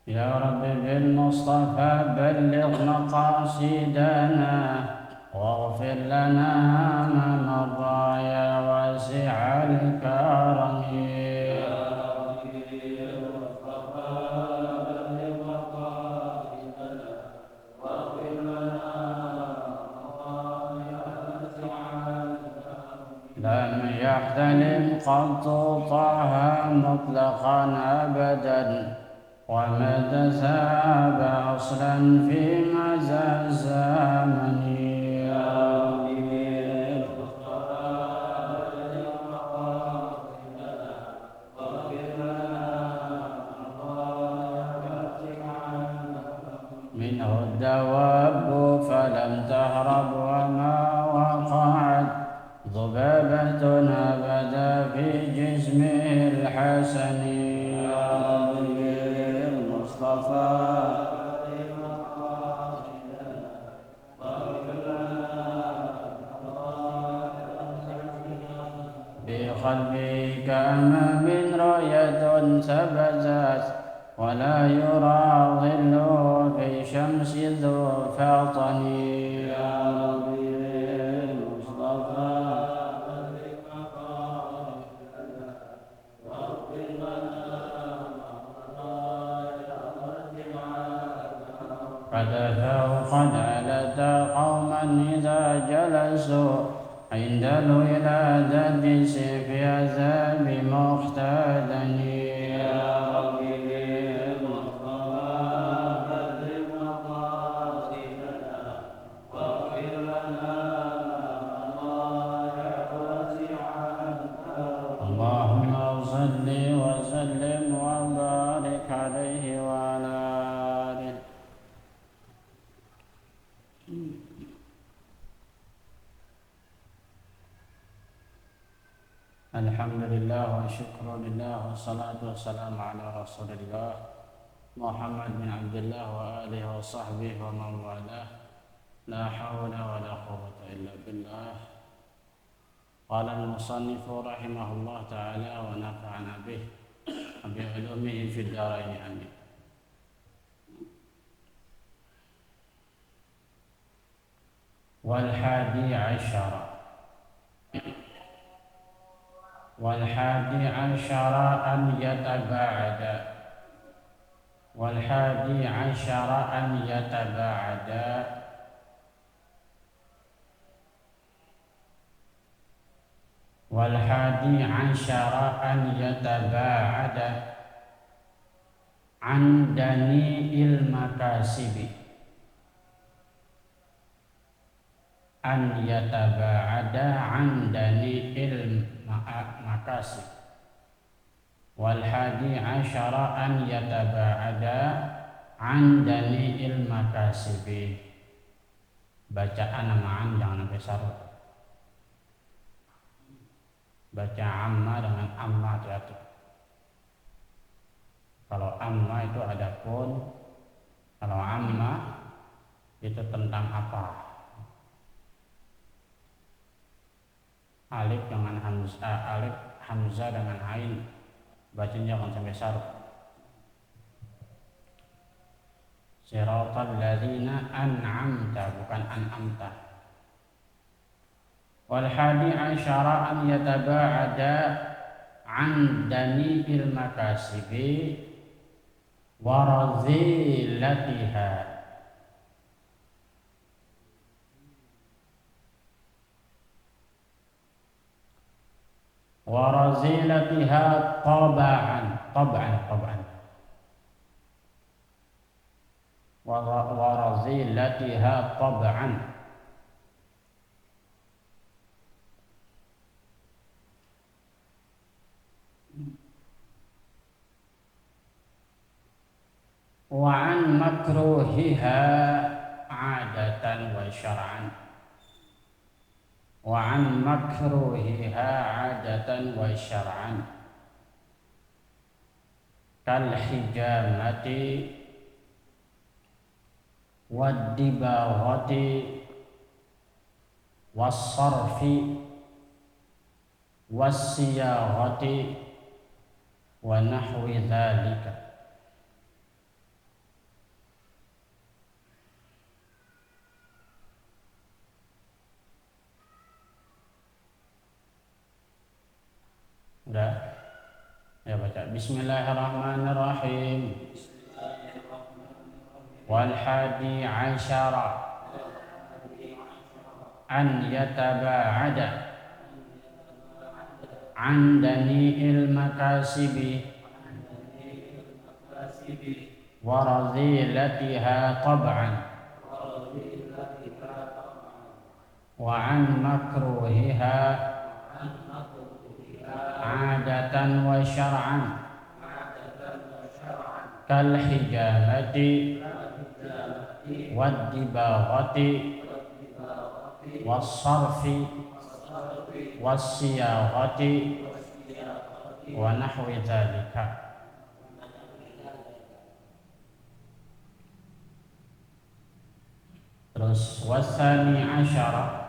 يا رب بالمصطفى بلغ مقاصدنا واغفر لنا ما مضى يا واسع الكرم. لم يحتلم قط طه مطلقا أبدا وما تساب أصلا في مزى الزمن. منه الدواب فلم تهرب وما وقعت ذبابة أبدا في جسمه الحسن. يا رب المصطفى بقلبي كما من رؤية سبزت ولا يرى ظل في شمس ذو فاطن. يا رب المصطفى قد قد علت قوما إذا جلسوا عند الولادة في عذاب مختدن. يا رب المصطفى بلغ مقاصدنا واغفر لنا ما وسع اللهم صل وسلم وبارك عليه وعلى آله. Alhamdulillah wa syukru lillah wa salatu wassalamu ala rasulillah Muhammad bin Abdullah wa alihi wa sahbihi wa man walah. La hawla wa la quwwata illa billah. Qala al-musannifu rahimahullah ta'ala wa nafa'ana bih bi ulumihi fid dharain amin. Wal hadi asyara والحادي عشر أن يتباعد والحادي عشر أن يتباعد والحادي عشر أن يتباعد عن دنيء المكاسب أن يتباعد عن دنيء المكاسب والحادي عشر أن يتباعد عن دنيء المكاسب. Bacaan amaan jangan sampai sarut. Baca amma dengan amma hati-hati. Kalau amma itu ada kun, kalau amma itu tentang apa. Alif dengan hamzah, alif hamzah dengan ain, bacanya jangan sampai sarut. Siratal ladzina an'amta, bukan an'amta. Wal hadi asyara an yataba'ada an dani'il makasibi wa razilatiha warazilatiha tab'an warazilatiha tab'an wa an makruhiha 'adatan wa syar'an wa an makruhiha 'adatan wa syar'an kal hijamati wad dibaghati was sarfi was siyaghati wa nahwi dzalika. Bismillahirrahmanirrahim. Wal hadi asyara an yataba'ada an dani'il makasibi wa radhilatiha tab'an wa an makruhiha adatan wa syar'an kal hijamati wad dibaghati was sarfi was siyaghati wa nahwi dzalika. Terus wasani asyara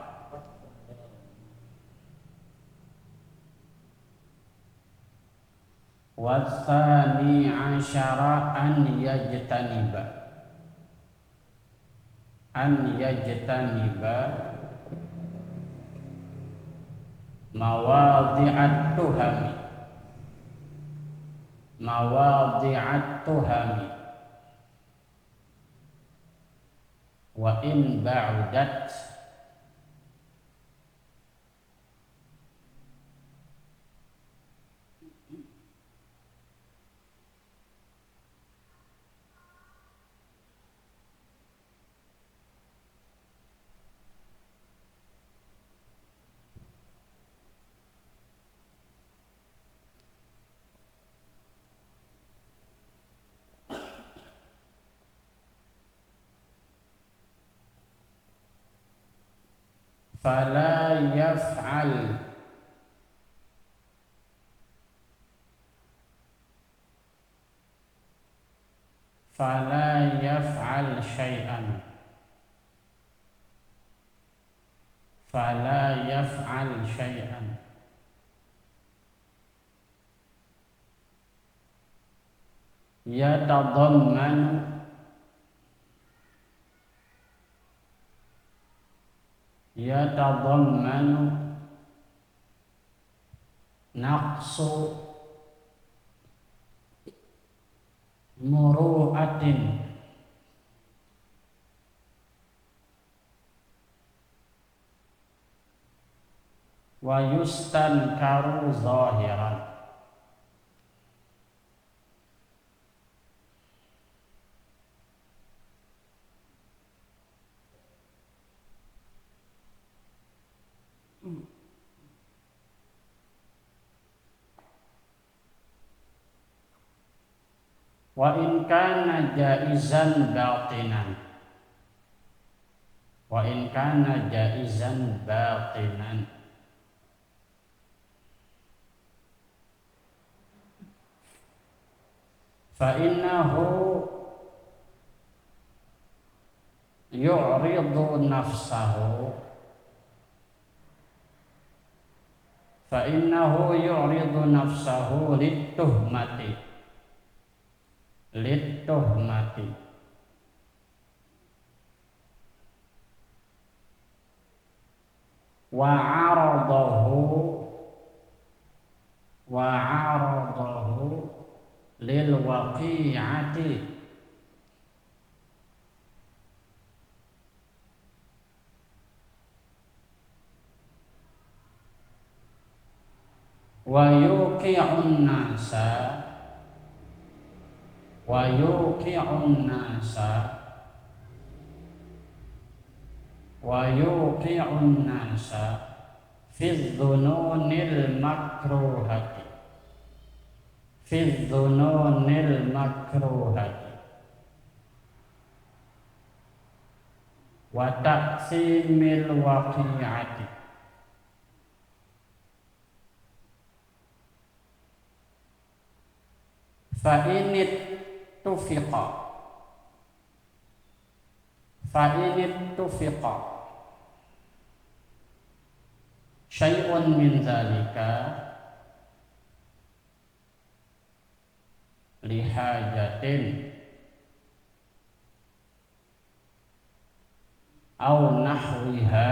an yajtaniba mawadhi'at tuhami wa in ba'udat fala yaf'al syai'an yatadammanu naqsu muru'atin wa yustankaru zahiran. Wa in kana jaizan batinan fa innahu yu'ridu nafsahu lit-tuhmati wa 'aradahu lil waqi'ati wa yuqi'un nasa fi dhununil makruhati wa taqsimil waqi'ati fa init tufiqa syai'un min zalika lihajatin aw nahwiha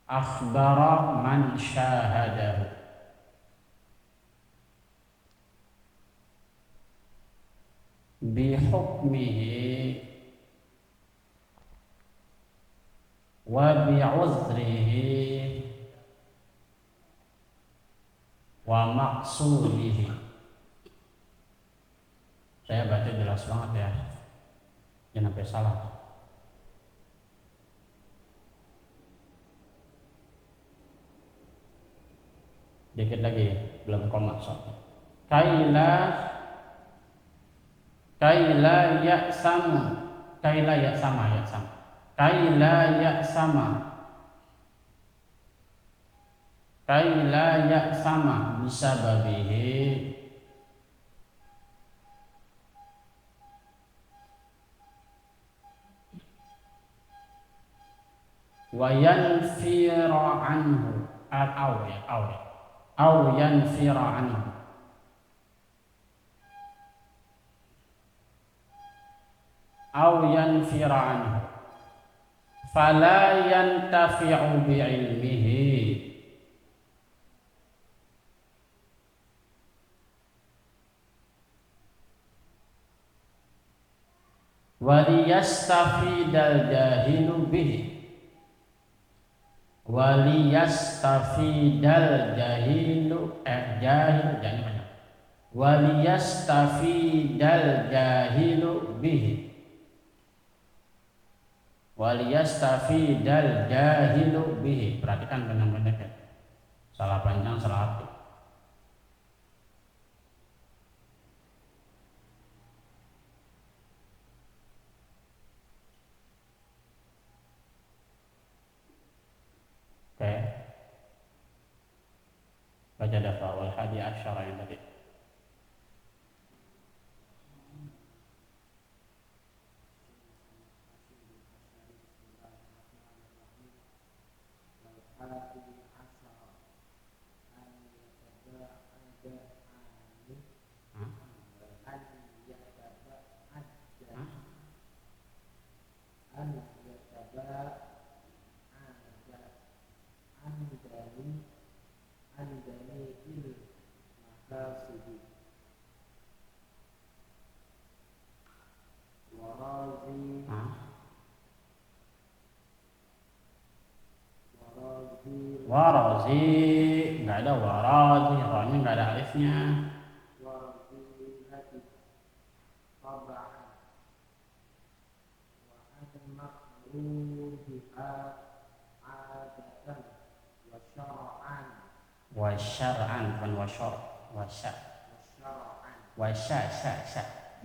akhbara man syahadahu bihukmihi wa bi'uzrihi wa maqsudihi. Saya baca jelas banget ya, jangan sampai salah. Dikit lagi, belum koma soalnya. Kaila ya sama, kaila ya sama, kaila ya sama, kaila ya sama bisa babihi wa yanfira anhu au yanfira anhu au yanfira anhu fala yantafi'u bi'ilmihi wa liyastafidal jahilu bihi waliyastafidal jahilu jangan waliyastafidal jahilu bihi waliyastafidal jahilu bihi. Perhatikan benar-benar ya, salah panjang salah arti. Oke, baca dafa wal hadi asyara yang tadi. Warazi nggak ada warazi, rohnya nggak ada alifnya. Wasyar'an bukan wasyar, wasya, wasya,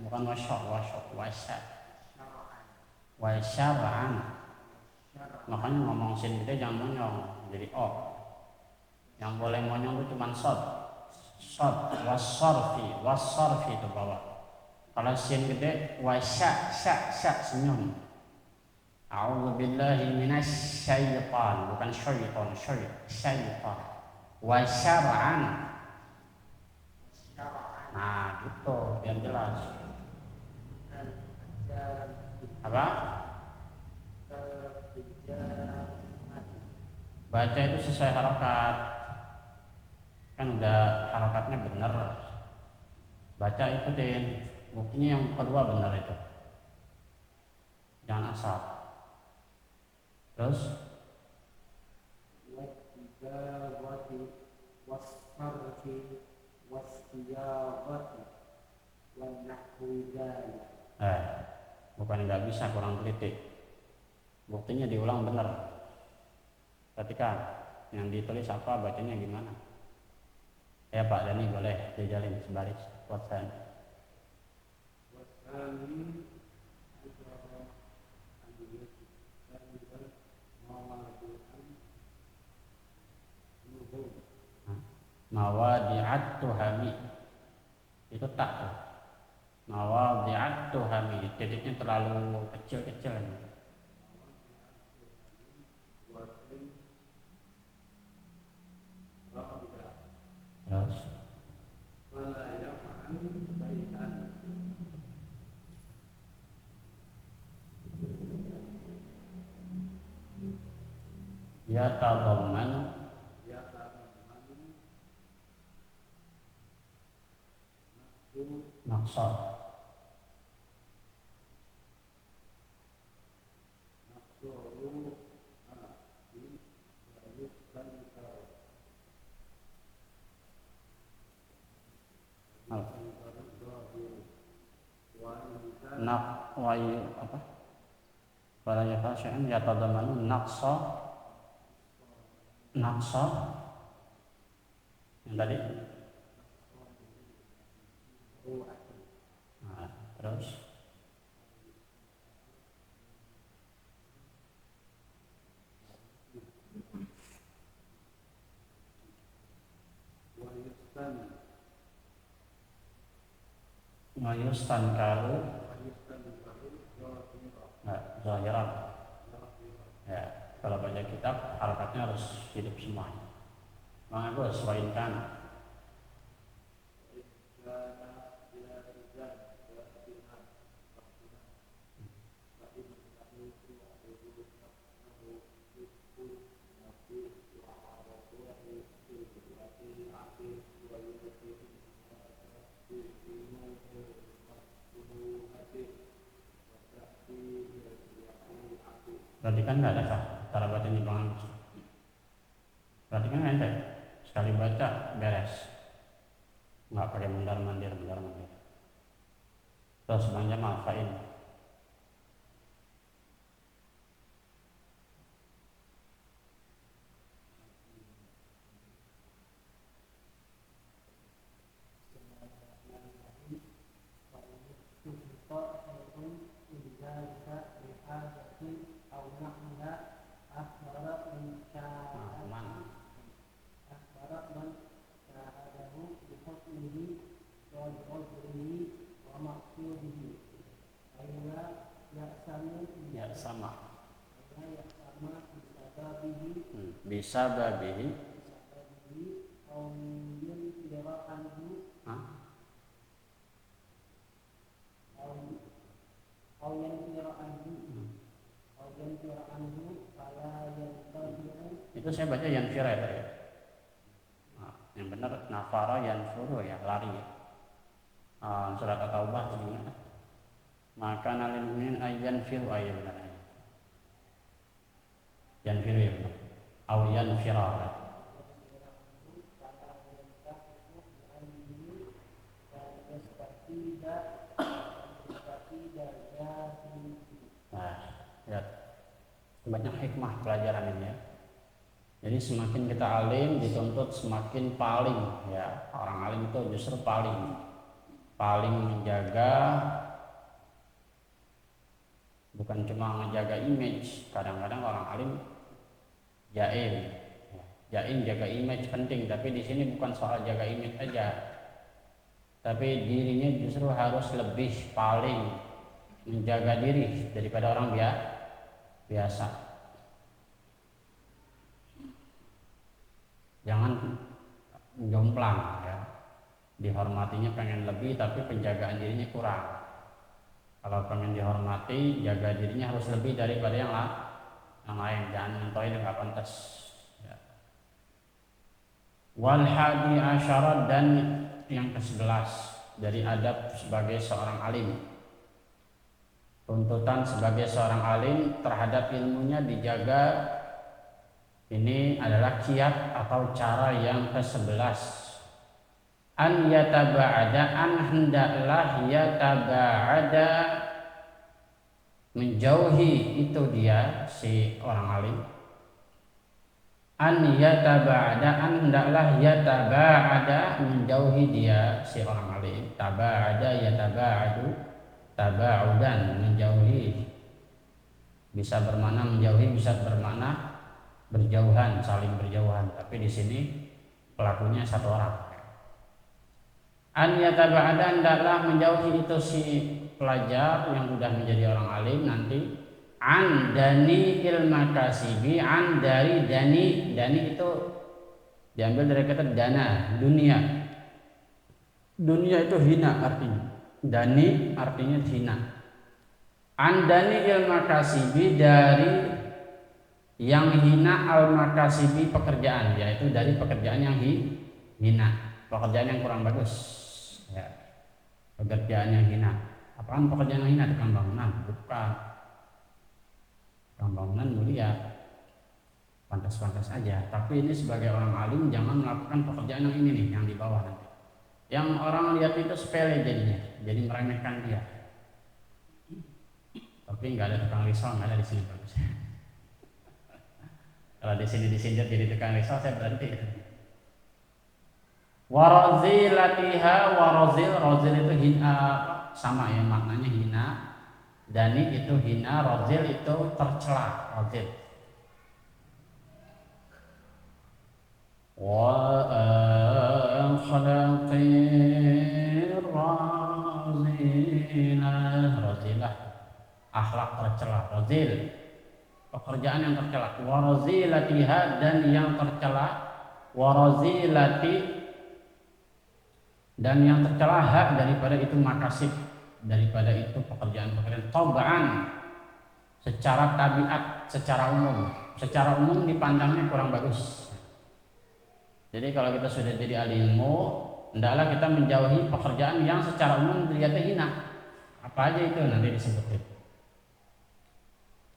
bukan wasyar, wasyar'an. Makanya ngomong sin kita jangan monyong jadi o. Yang boleh monyong itu cuma sod, wasarfi itu bawah. Kalau sin gede wasya, senyum. A'udzubillahi minasyaitan, bukan syaitan, syaitan. Wasyar'an. Nah, gitu biar jelas. Apa? Baca itu sesuai harokat, kan udah harokatnya bener, baca ikutin, buktinya yang kedua bener itu, jangan asal. Terus bukan nggak bisa, kurang teliti, buktinya diulang bener. Ketika yang ditulis apa, bacanya gimana? Ya Pak Dani boleh dijalin sebaris WhatsApp. Mawadi'at tuhami itu tak tuh. Mawadi'at tuhami titiknya terlalu kecil-kecil. Terus ya tadamman maksud Nak wayu apa? Wala yafasyan yatadamanu naqsa yang tadi. Nah, terus mayustan kalu zahiran. Ya, kalau baca kitab harakatnya harus hidup semuanya. Maka gue sesuaikan. Berarti kan nggak ada sah cara baca di bangun. Berarti kan ente sekali baca beres, nggak pakai mundar mandir. Terus banyak maafin. Ya sama. Bisa babihi. Itu saya baca yanfira tadi. Yang benar nafara yanfuru ya, lari. Surat At-Taubah juga. Maka nalil mu'min ayyanfiru benar. Yanfiru ya benar. Aw yanfira. Nah, lihat. Banyak hikmah pelajaran ini ya. Jadi semakin kita alim dituntut semakin paling ya. Orang alim itu justru paling menjaga, bukan cuma menjaga image. Kadang-kadang orang alim jaim jaga image penting, tapi di sini bukan soal jaga image aja, tapi dirinya justru harus lebih paling menjaga diri daripada orang biasa. Jangan jomplang ya, dihormatinya pengen lebih tapi penjagaan dirinya kurang. Kalau pengen dihormati, jaga dirinya harus lebih daripada yang lain. Jangan mentoin yang nggak pantas ya. Wal hadi asyara, dan yang ke-11 dari adab sebagai seorang alim. Tuntutan sebagai seorang alim terhadap ilmunya dijaga. Ini adalah kiat atau cara yang ke-11. An yataba'ada, hendaklah yataba'ada, menjauhi itu dia si orang alim. An yataba'ada, hendaklah yataba'ada, menjauhi dia si orang alim. Taba'ada yataba'adu, taba'udan, menjauhi. Bisa bermakna menjauhi, bisa bermakna berjauhan, saling berjauhan. Tapi di sini pelakunya satu orang. An yataba'ada, hendaklah menjauhi itu si pelajar yang sudah menjadi orang alim nanti. An dani ilmakasibi, an dari dani itu diambil dari kata dana, dunia. Dunia itu hina artinya. Dani artinya hina. An dani ilmakasibi, dari yang hina, al-makasibi pekerjaan, yaitu dari pekerjaan yang hina, pekerjaan yang kurang bagus ya. Pekerjaan yang hina. Apaan pekerjaan yang hina? Tukang bangunan? Bukan. Tukang bangunan mulia, pantas-pantas aja. Tapi ini sebagai orang alim jangan melakukan pekerjaan yang ini nih, yang di bawah nanti. yang orang lihat itu sepele jadinya, jadi meremehkan dia. Tapi nggak ada tukang risau, nggak ada di sini bagus. Kalau di sini disindir jadi tukang risau, saya berhenti. Warazilatiha, rozil itu hina, sama ya maknanya hina. Dani itu hina, rozil itu tercela, rozil. Wa akhlaqir razilah, akhlak tercela, rozil, pekerjaan yang tercela. Warazilatiha, dan yang tercela, warazilati, dan yang tercela hak daripada itu makasib, daripada itu pekerjaan-pekerjaan tab'an, secara tabiat, secara umum dipandangnya kurang bagus. Jadi kalau kita sudah jadi ahli ilmu, hendaklah kita menjauhi pekerjaan yang secara umum dilihatnya hina. Apa aja itu nanti disebutin.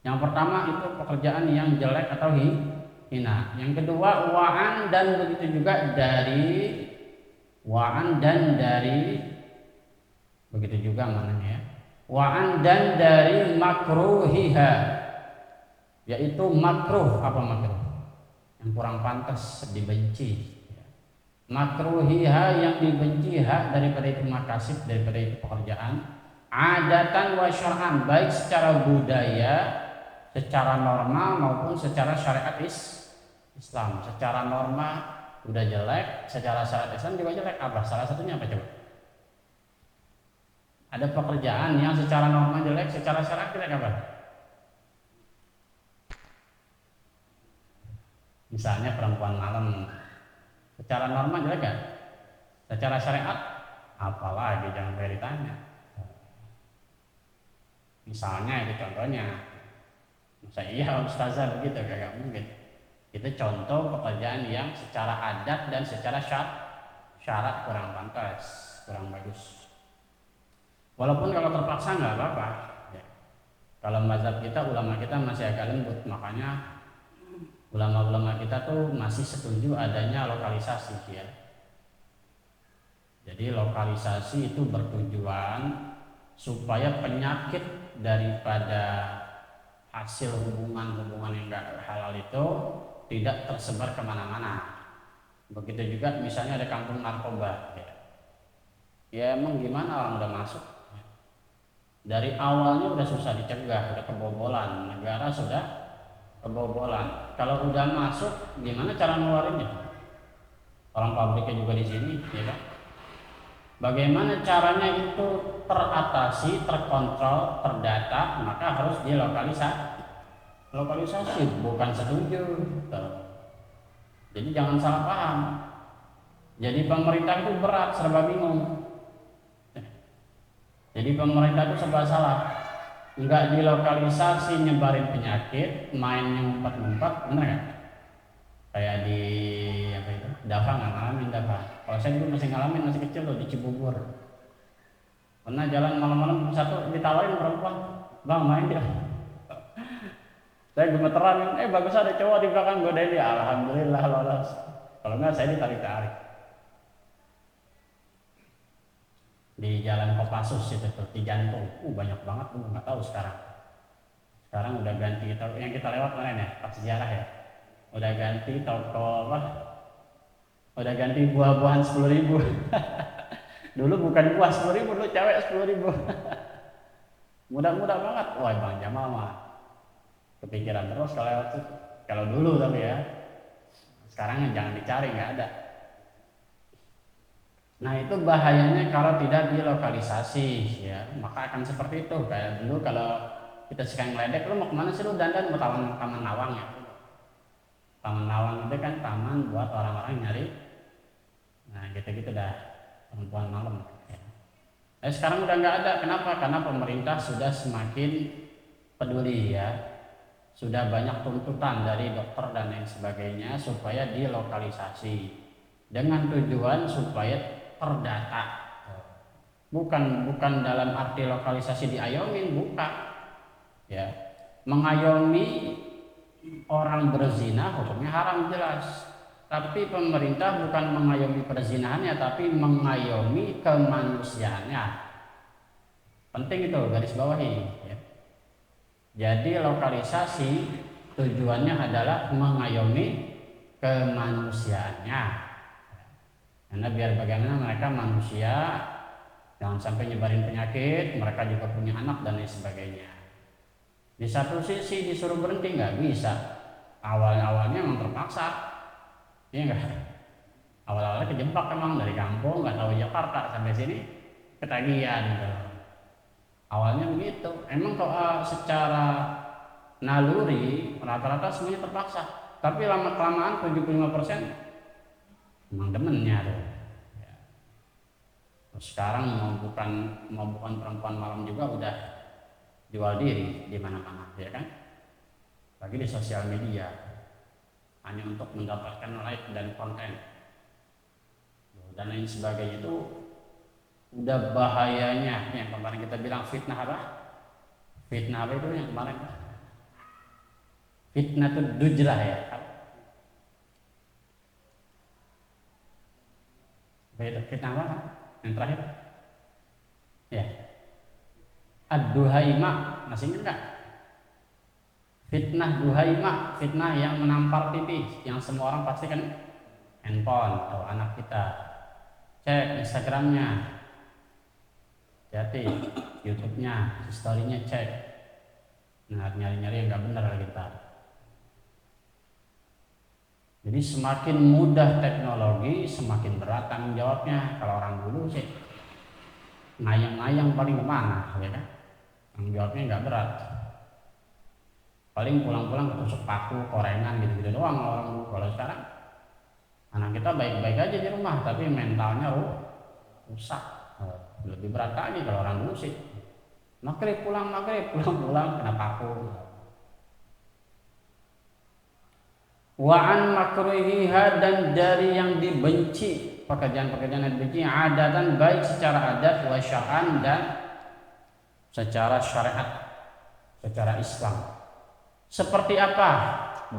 Yang pertama itu pekerjaan yang jelek atau hina. Yang kedua wa'an, dan begitu juga dari wa'an dan dari, begitu juga maknanya ya. Wa'an dan dari makruhiha, yaitu makruh. Apa makruh? Yang kurang pantas, dibenci. Makruhiha, yang dibenci, hak daripada itu makasib, daripada itu pekerjaan. Adatan wa syar'an, baik secara budaya, secara norma maupun secara syariat Islam. Secara norma udah jelek, secara syariat Islam juga jelek. Apa? Salah satunya apa coba? Ada pekerjaan yang secara norma jelek, secara syariat jelek apa? Misalnya perempuan malam, secara norma jelek kan? Secara syariat apalagi, jangan sampai ditanya. Misalnya itu contohnya, masa iya ustazah begitu? Gak mungkin. Itu contoh pekerjaan yang secara adat dan secara syarat kurang pantas, kurang bagus. Walaupun kalau terpaksa nggak apa-apa. Ya. Kalau mazhab kita, ulama kita masih agak lembut, makanya ulama-ulama kita tuh masih setuju adanya lokalisasi ya. Jadi lokalisasi itu bertujuan supaya penyakit daripada hasil hubungan-hubungan yang nggak halal itu tidak tersebar kemana-mana. Begitu juga misalnya ada kampung narkoba ya emang gimana, orang udah masuk dari awalnya udah susah dicegah, udah kebobolan, negara sudah kebobolan. Kalau udah masuk gimana cara ngeluarinnya? Orang pabriknya juga di sini ya kan. Bagaimana caranya itu teratasi, terkontrol, terdata, maka harus lokalisasi, bukan setuju. Jadi jangan salah paham. Jadi pemerintah itu berat, serba bingung. Jadi pemerintah itu serba salah. Enggak dilokalisasi, nyebarin penyakit, main ngumpet-ngumpet, bener kan? Kayak di apa itu? Dava nggak ngalamin Dava. Kalau saya dulu masih ngalamin, masih kecil loh, di Cibubur. Pernah jalan malam-malam satu ditawarin perempuan, bang main dia. Saya gemeteran, bagus ada cowok di belakang godain dia. Alhamdulillah lolos. Kalau enggak saya ditarik-tarik. Di Jalan Kopassus itu tuh, di Jantung. Banyak banget tuh, nggak tahu sekarang. Sekarang udah ganti, yang kita lewat kemarin ya, pas sejarah ya. Udah ganti toko apa? Udah ganti buah-buahan 10.000. Dulu bukan buah 10.000, dulu cewek 10.000. Mudah-mudah banget. Wah Bang Jamal mah kepikiran terus kalau lewat tuh. Kalau dulu tapi ya. Sekarang jangan dicari, nggak ada. Nah itu bahayanya kalau tidak dilokalisasi ya, maka akan seperti itu. Kayak dulu kalau kita sekali ngeledek, lu mau kemana sih, lu dandan mau taman Nawang ya. Taman Nawang itu kan taman buat orang-orang nyari, nah gitu-gitu dah, perempuan malam ya. Sekarang udah nggak ada. Kenapa? Karena pemerintah sudah semakin peduli ya, sudah banyak tuntutan dari dokter dan lain sebagainya supaya dilokalisasi dengan tujuan supaya terdata. Bukan dalam arti lokalisasi diayomin, bukan ya. Mengayomi orang berzina hukumnya haram jelas. Tapi pemerintah bukan mengayomi perzinahannya, tapi mengayomi kemanusiaannya. Penting itu garis bawahi. Ya. Jadi lokalisasi tujuannya adalah mengayomi kemanusiaannya. Karena biar bagaimana mereka manusia, jangan sampai nyebarin penyakit, mereka juga punya anak dan lain sebagainya. Di satu sisi disuruh berhenti nggak bisa. Awalnya memang terpaksa, iya nggak? Awalnya kejebak emang dari kampung nggak tahu Jakarta sampai sini ketagihan gitu. Awalnya begitu. Emang kalau secara naluri rata-rata semuanya terpaksa. Tapi lama kelamaan 75% emang demennya tuh. Ya. Terus sekarang mau bukan perempuan malam juga udah jual diri di mana-mana, ya kan? Lagi di sosial media hanya untuk mendapatkan like dan konten dan lain sebagainya. Itu udah bahayanya. Yang kemarin kita bilang fitnah apa? Fitnah apa itu yang kemarin? Fitnah itu dujrah ya. Fitnah apa? Yang terakhir? Ya. Ad-duhaima, masih ingat nggak? Fitnah duhaima, fitnah yang menampar TV, yang semua orang pasti kan handphone atau anak kita. Cek Instagramnya, jadi YouTube-nya, story-nya cek. Nah, nyari-nyari yang nggak benar kita. Jadi semakin mudah teknologi, semakin berat tanggung jawabnya. Kalau orang dulu sih ngayang-ngayang paling kemana, ya kan? Tanggung jawabnya nggak berat. Paling pulang-pulang ketusuk paku, korengan gitu-gitu doang orang dulu. Kalau sekarang anak kita baik-baik aja di rumah, tapi mentalnya rusak. Lebih berat lagi kalau orang dulu sih. Maghrib pulang, kena paku. Wa'an makruhiha, dan dari yang dibenci, pekerjaan-pekerjaan yang dibenci, adatan baik secara adat, wa syar'an dan secara syariat, secara Islam. Seperti apa?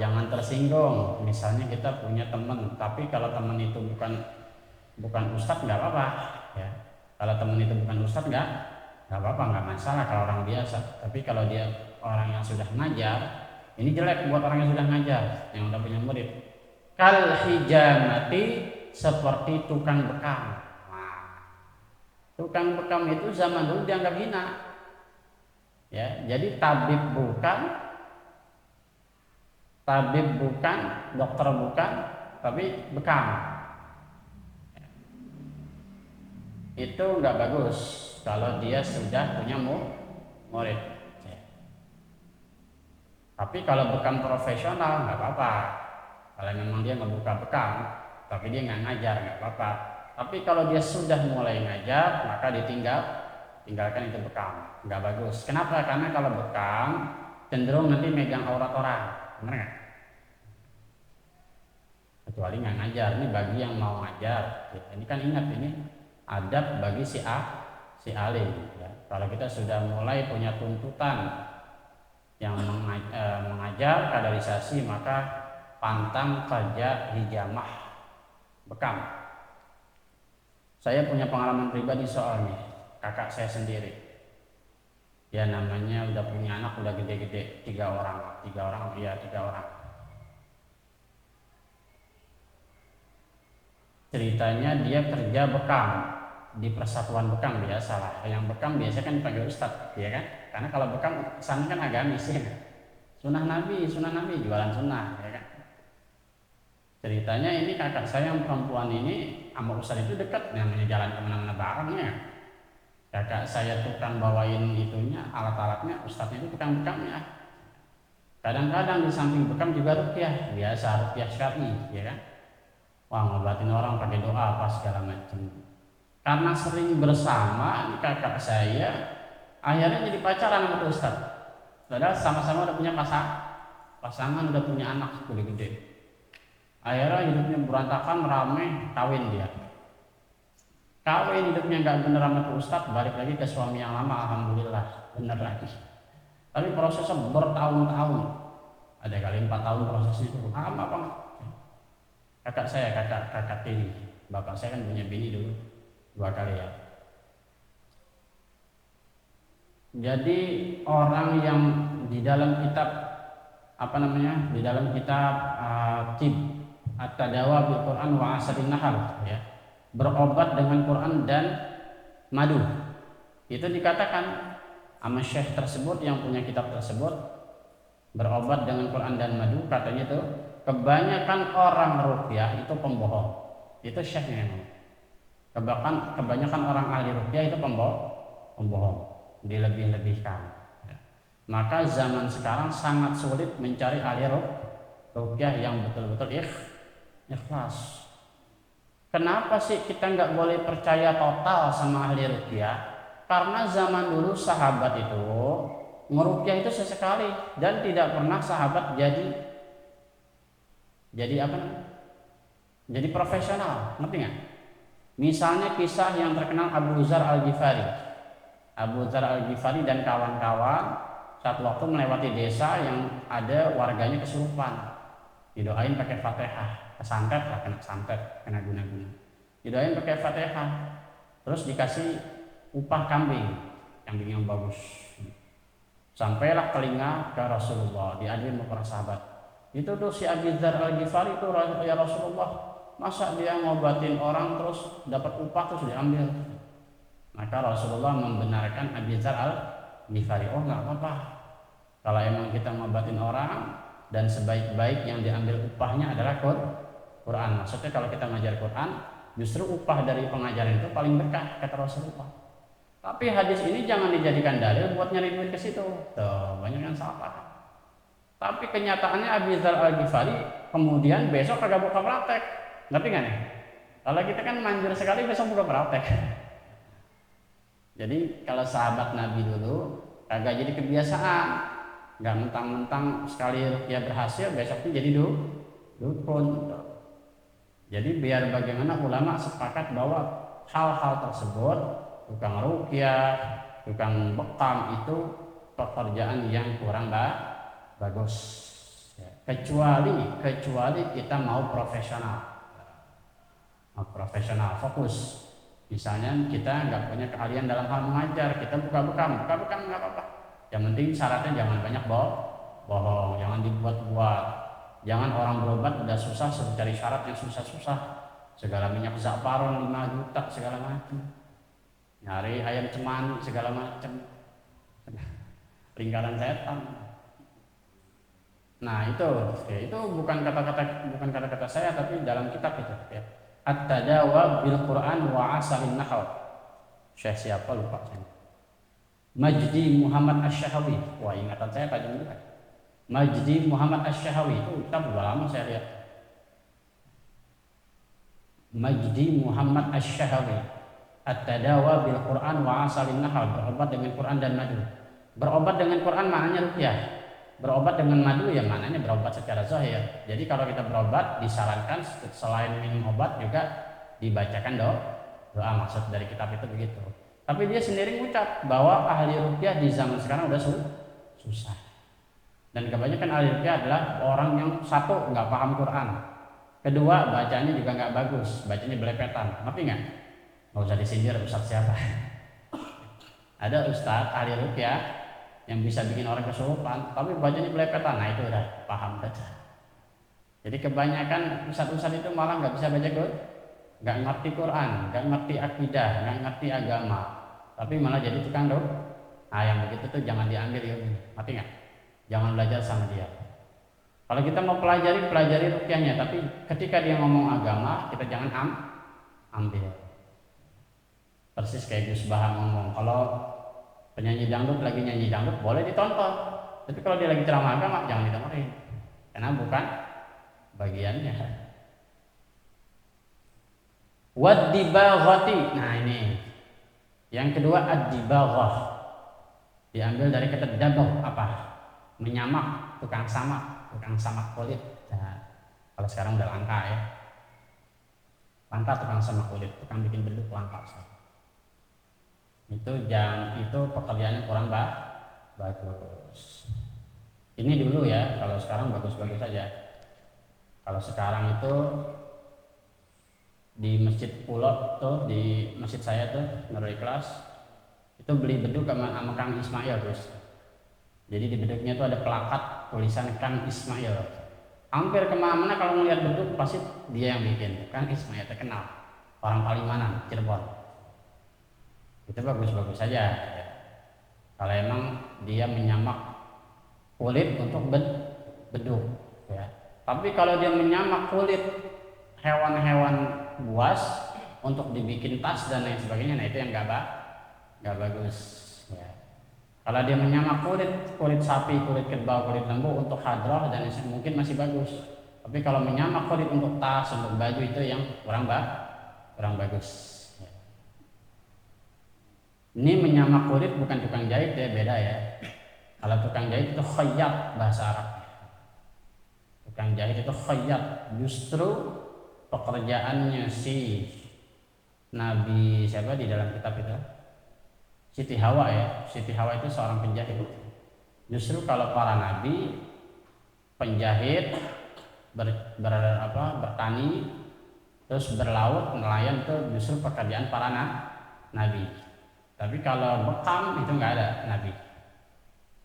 Jangan tersinggung. Misalnya kita punya teman, tapi kalau teman itu bukan ustadz nggak apa-apa, ya. Kalau teman itu bukan ustadz nggak apa-apa, nggak masalah kalau orang biasa. Tapi kalau dia orang yang sudah ngajar, ini jelek buat orang yang sudah ngajar, yang udah punya murid. Kal hijamati, seperti tukang bekam. Nah, tukang bekam itu zaman dulu dianggap hina. Ya, jadi tabib bukan, dokter bukan, tapi bekam. Itu nggak bagus kalau dia sudah punya murid. Tapi kalau bekam profesional nggak apa-apa. Kalau memang dia ngebuka bekam, tapi dia nggak ngajar, nggak apa-apa. Tapi kalau dia sudah mulai ngajar, maka tinggalkan itu bekam. Nggak bagus. Kenapa? Karena kalau bekam cenderung nanti megang aurat orang, benar nggak? Kecuali nggak ngajar. Ini bagi yang mau ngajar. Ini kan ingat, ini adab bagi si alim. Ya. Kalau kita sudah mulai punya tuntutan yang mengajar kaderisasi, maka pantang kerja hijamah bekam. Saya punya pengalaman pribadi soalnya, kakak saya sendiri. Ya namanya udah punya anak, udah gede-gede, 3 orang. Ceritanya dia kerja bekam di persatuan bekam, biasalah. Yang bekam biasanya kan dipanggil ustadz, ya kan? Karena kalau bekam kesannya kan agamis, ya. Sunnah Nabi, jualan sunnah, ya kan? Ceritanya ini kakak saya yang perempuan ini sama ustadz itu dekat, namanya jalan kemana-mana barengnya. Kakak saya tukang bawain itunya, alat-alatnya, ustadznya itu tukang bekamnya. Kadang-kadang di samping bekam juga ruqyah, biasa ruqyah syar'i, ya kan? Wah, ngobatin orang pakai doa apa segala macam. Karena sering bersama, kakak saya akhirnya jadi pacaran sama ustaz. Padahal sama-sama udah punya pasangan, udah punya anak gede-gede. Akhirnya hidupnya berantakan, rame, kawin dia. Kawin hidupnya nggak bener sama tuh ustaz, balik lagi ke suami yang lama, alhamdulillah bener lagi. Tapi prosesnya bertahun-tahun. Ada kali 4 tahun prosesnya itu lama banget. kakak tiri. Bapak saya kan punya bini dulu 2 kali ya. Jadi orang yang di dalam kitab di dalam kitab Tib At-Tadawa bil Quran wa Asadin Nahal ya, berobat dengan Quran dan madu. Itu dikatakan sama syekh tersebut yang punya kitab tersebut, berobat dengan Quran dan madu, katanya itu kebanyakan orang ruqyah itu pembohong. Itu syekhnya memang. Kebanyakan orang ahli ruqyah itu pembohong, dilebih-lebihkan. Maka zaman sekarang sangat sulit mencari ahli ruqyah yang betul-betul ikhlas. Kenapa sih kita nggak boleh percaya total sama ahli ruqyah? Karena zaman dulu sahabat itu ngeruqyah itu sesekali dan tidak pernah sahabat jadi profesional, ngerti nggak? Misalnya kisah yang terkenal Abu Dzar Al-Ghifari dan kawan-kawan saat waktu melewati desa yang ada warganya kesurupan, didoain pakai Fatihah, kesantet lah, kena santet, kena guna-guna, didoain pakai Fatihah, terus dikasih upah kambing yang bagus. Sampailah telinga ke Rasulullah, diambil sama para sahabat. Itu tuh si Abu Dzar Al-Ghifari itu, ya Rasulullah, masa dia ngobatin orang terus dapat upah terus diambil? Maka Rasulullah membenarkan Abu Dzar Al-Ghifari. Oh nggak apa-apa, kalau emang kita ngobatin orang dan sebaik-baik yang diambil upahnya adalah Quran. Maksudnya kalau kita ngajar Quran, justru upah dari pengajaran itu paling berkah, kata Rasulullah. Tapi hadis ini jangan dijadikan dalil buat nyari duit ke situ. Tuh, banyak yang salah paham. Tapi kenyataannya Abu Dzar Al-Ghifari kemudian besok kagak buka praktek. Ngerti nggak nih? Kalau kita kan manjur sekali besok buka praktek. Jadi kalau sahabat Nabi dulu kagak jadi kebiasaan. Nggak mentang-mentang sekali ruqyah berhasil besoknya jadi dukun. Jadi biar bagaimana ulama sepakat bahwa hal-hal tersebut, tukang ruqyah, tukang bekam itu pekerjaan yang kurang bagus ya. Kecuali kita mau profesional fokus. Misalnya kita nggak punya keahlian dalam hal mengajar, kita buka bekam nggak apa-apa. Yang penting syaratnya jangan banyak bohong, jangan dibuat-buat. Jangan orang berobat udah susah suruh cari syarat yang susah-susah, segala minyak za'faron 5 juta segala macam, nyari ayam cemani segala macam, lingkaran setan. Nah itu bukan kata-kata saya, tapi dalam kitab itu ya. At-Tadawa bil Quran wa Asalin Nahal. Syekh siapa lupa saya. Majdi Muhammad Asy-Syahawi. Wah, ingatan saya tajam juga. Majdi Muhammad Asy-Syahawi itu kitab udah lama saya lihat. Majdi Muhammad Asy-Syahawi. At-Tadawa bil Quran wa Asalin Nahal. Berobat dengan Quran dan madu. Berobat dengan Quran maknanya ruqyah. Berobat dengan madu ya maknanya berobat secara zahir. Jadi kalau kita berobat disarankan selain minum obat juga dibacakan doa. Maksud dari kitab itu begitu. Tapi dia sendiri mengucap bahwa ahli ruqyah di zaman sekarang udah susah. Dan kebanyakan ahli ruqyah adalah orang yang satu nggak paham Quran, kedua bacanya juga nggak bagus, bacanya belepetan. Ngerti nggak? Nggak usah disindir ustaz siapa. Ada ustaz ahli ruqyah yang bisa bikin orang kesurupan, tapi bacanya belepetan. Nah itu udah paham saja. Jadi kebanyakan ustaz-ustaz itu malah nggak bisa baca Quran, nggak ngerti Quran, nggak ngerti akidah, nggak ngerti agama, tapi malah jadi tukang doa. Nah yang begitu tuh jangan diambil ilmu, ngerti nggak? Jangan belajar sama dia. Kalau kita mau pelajari ruqyahnya, tapi ketika dia ngomong agama, kita jangan ambil. Persis kayak Gus Bahang ngomong, kalau penyanyi dangdut lagi nyanyi dangdut boleh ditonton, tapi kalau dia lagi ceramah agama jangan didengerin, karena bukan bagiannya. Wad-dibaghati. Nah ini yang kedua, ad-dibaghah diambil dari kata dabagh, apa? Menyamak, tukang samak kulit. Nah, kalau sekarang udah langka ya, langka tukang samak kulit, tukang bikin beduk langka. Itu pekerjaannya kurang bagus. Ini dulu ya, kalau sekarang bagus-bagus saja. Kalau sekarang itu di masjid pulau tuh, di masjid saya tuh Nurul Ikhlas itu beli beduk sama Kang Ismail terus. Jadi di beduknya tuh ada plakat tulisan Kang Ismail. Hampir kemana-mana kalau melihat beduk pasti dia yang bikin. Kang Ismail terkenal, orang Palimanan, Cirebon. Itu bagus-bagus saja. Ya. Kalau emang dia menyamak kulit untuk beduk, ya. Tapi kalau dia menyamak kulit hewan-hewan buas untuk dibikin tas dan lain sebagainya, nah itu yang nggak bagus. Ya. Kalau dia menyamak kulit sapi, kulit kerbau, kulit lembu untuk hadrah dan mungkin masih bagus. Tapi kalau menyamak kulit untuk tas, untuk baju itu yang kurang bagus. Ya. Ini menyamak kulit bukan tukang jahit ya, beda ya. Kalau tukang jahit itu khayyat bahasa Arab. Tukang jahit itu khayyat, justru pekerjaannya si Nabi siapa di dalam kitab itu? Siti Hawa ya. Siti Hawa itu seorang penjahit. Justru kalau para nabi penjahit bertani terus berlaut nelayan itu justru pekerjaan para nabi. Tapi kalau bekam itu nggak ada nabi.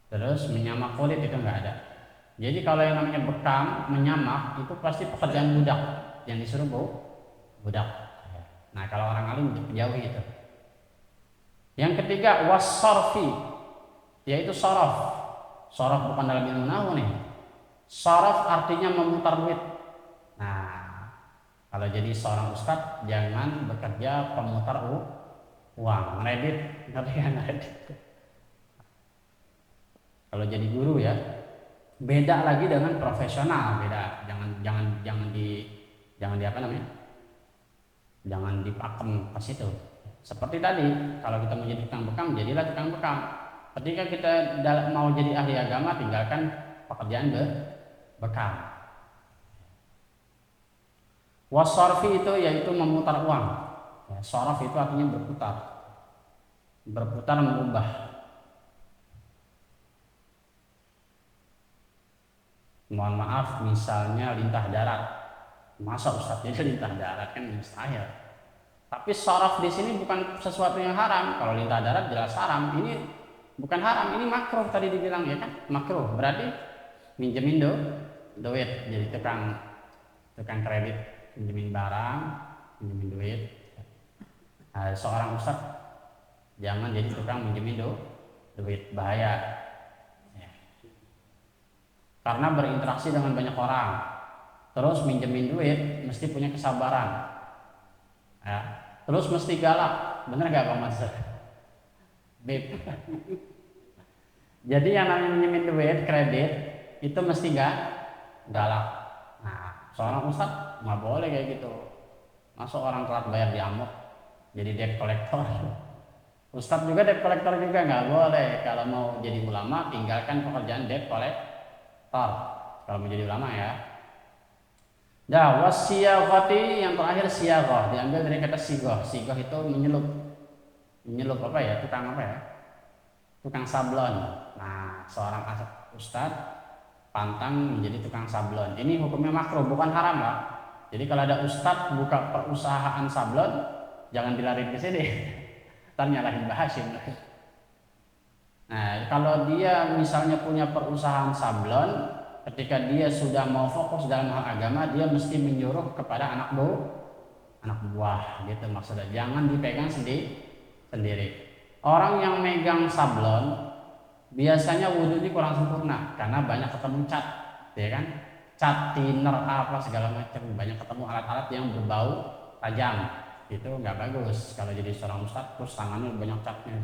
Terus menyamak kulit itu nggak ada. Jadi kalau yang namanya bekam menyamak itu pasti pekerjaan budak yang disuruh budak. Nah kalau orang alim jauhi itu. Yang ketiga was-sarfi, yaitu sorof. Sorof bukan dalam ilmu nahwu nih. Sorof artinya memutar duit. Nah kalau jadi seorang ustadz jangan bekerja pemutar uang, ngeredit, ngerti kan ngeredit. Kalau jadi guru ya beda lagi dengan profesional, beda. Jangan di apa namanya? Jangan dipakem ke situ. Seperti tadi, kalau kita mau jadi tukang bekam, jadilah tukang bekam. Ketika kita mau jadi ahli agama, tinggalkan pekerjaan bekam. Wasarfi itu yaitu memutar uang. Ya, sorof itu artinya berputar mengubah. Mohon maaf, misalnya lintah darat. Masa ustadz jadi lintah darat kan mustahil. Tapi sorof di sini bukan sesuatu yang haram. Kalau lintah darat jelas haram. Ini bukan haram, ini makruh tadi dibilang ya kan? Makruh. Berarti minjemin duit, jadi tukang kredit, minjemin barang, minjemin duit. Nah, seorang ustadz jangan jadi tukang minjemin duit, bahaya. Ya. Karena berinteraksi dengan banyak orang. Terus minjemin duit mesti punya kesabaran. Ya. Terus mesti galak, bener gak Pak Mansur? Beb. Jadi yang namanya minjemin duit, kredit, itu mesti galak. Nah, seorang ustadz nggak boleh kayak gitu. Masuk orang telat bayar diamuk, jadi debt collector. Ustadz juga debt collector juga nggak boleh. Kalau mau jadi ulama, tinggalkan pekerjaan debt collector. Kalau mau jadi ulama ya. Nah, wasiyagati yang terakhir siyaghah diambil dari kata sigoh. Sigoh itu menyelup apa ya? Tukang apa ya? Tukang sablon. Nah, seorang ustadz pantang menjadi tukang sablon. Ini hukumnya makruh, bukan haram Pak. Jadi kalau ada ustadz buka perusahaan sablon, jangan dilarin ke sini. Ntar nyalahin Mbah Hashim. Nah, kalau dia misalnya punya perusahaan sablon, ketika dia sudah mau fokus dalam hal agama, dia mesti menyuruh kepada anak buah gitu maksudnya. Jangan dipegang sendiri. Orang yang megang sablon biasanya wudhunya kurang sempurna karena banyak ketemu cat, ya kan? Cat, thinner, apa segala macam, banyak ketemu alat-alat yang berbau tajam. Itu nggak bagus kalau jadi seorang ustadz terus tangannya banyak catnya.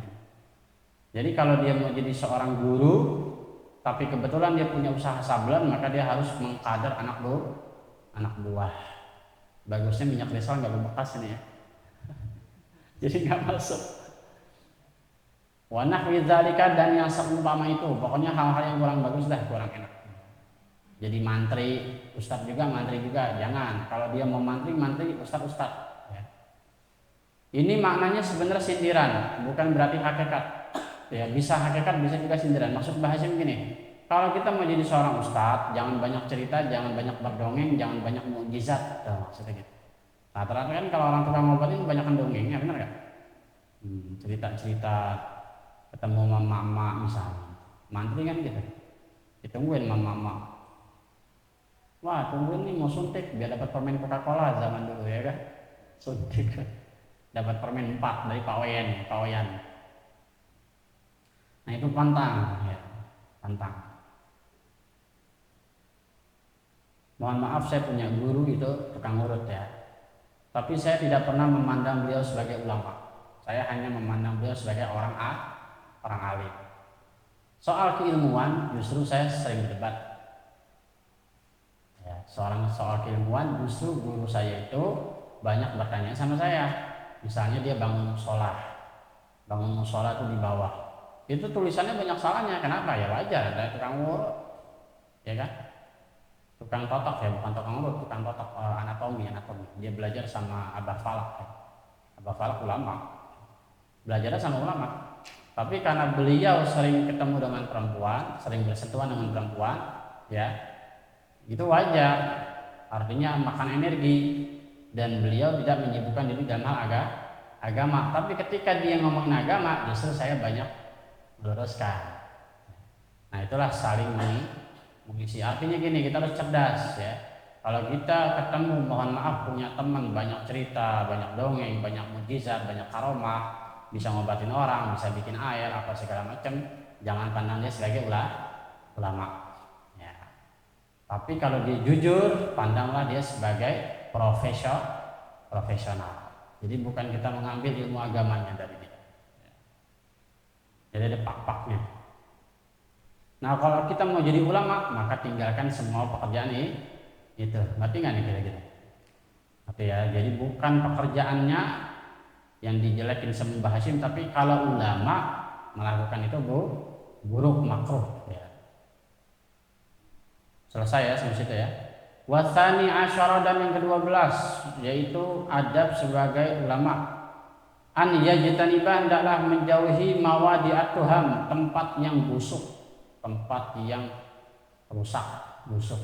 Jadi kalau dia mau jadi seorang guru tapi kebetulan dia punya usaha sablon, maka dia harus mengkader anak buah. Bagusnya minyak desal nggak berbekas ini ya. Jadi nggak masuk. Wa nahwi dzalika dan yang seumpama itu, pokoknya hal-hal yang kurang bagus dah, kurang enak. Jadi mantri, ustadz juga, mantri juga, jangan. Kalau dia mau mantri, ustadz. Ya. Ini maknanya sebenarnya sindiran, bukan berarti hakikat. Ya, bisa hakikat, bisa juga sindiran. Maksud bahasa begini, kalau kita mau jadi seorang ustadz, jangan banyak cerita, jangan banyak berdongeng, jangan banyak mukjizat. Maksudnya gitu. Rata-rata kan kalau orang tukang ngobat itu banyak dongengnya, benar nggak? Cerita-cerita ketemu mama misalnya, mantri kan gitu, ditungguin mama. Wah, tungguin nih mau suntik biar dapat permen Coca-Cola zaman dulu ya kan? Suntik, dapat permen 4 dari Pak Wayan. Nah itu pantang, ya, pantang. Mohon maaf saya punya guru itu tukang urut ya, tapi saya tidak pernah memandang beliau sebagai ulama. Saya hanya memandang beliau sebagai orang alim. Soal keilmuan justru saya sering berdebat. Ya, soal keilmuan justru guru saya itu banyak bertanya sama saya. Misalnya dia bangun musola itu di bawah. Itu tulisannya banyak salahnya. Kenapa? Ya wajar, ada tukang urut, ya kan? Tukang totok ya, bukan tukang urut, tukang totok anatomi. Dia belajar sama Abah Falak. Ya. Abah Falak ulama. Belajarnya sama ulama. Tapi karena beliau sering ketemu dengan perempuan, sering bersentuhan dengan perempuan, ya, itu wajar. Artinya makan energi dan beliau tidak menyibukkan diri dalam hal agama. Tapi ketika dia ngomongin agama, justru saya banyak meluruskan. Nah itulah saling mengisi. Artinya gini, kita harus cerdas ya. Kalau kita ketemu, mohon maaf, punya teman banyak cerita, banyak dongeng, banyak mukjizat, banyak karomah, bisa ngobatin orang, bisa bikin air, apa segala macam, jangan pandang dia sebagai ulama. Ya. Tapi kalau dia jujur, pandanglah dia sebagai profesional. Jadi bukan kita mengambil ilmu agamanya dari dia. Jadi ada pak-paknya. Nah kalau kita mau jadi ulama, maka tinggalkan semua pekerjaan itu. Ngerti nggak nih kira-kira? Oke ya, jadi bukan pekerjaannya yang dijelekin sama Mbah Hashim, tapi kalau ulama melakukan itu buruk, makruh ya. Selesai ya sampai situ ya. Wasani asyara, dan yang ke-12 yaitu adab sebagai ulama. An yajtaniba, hendaklah menjauhi mawadi'at tuham, tempat yang busuk, tempat yang rusak, busuk.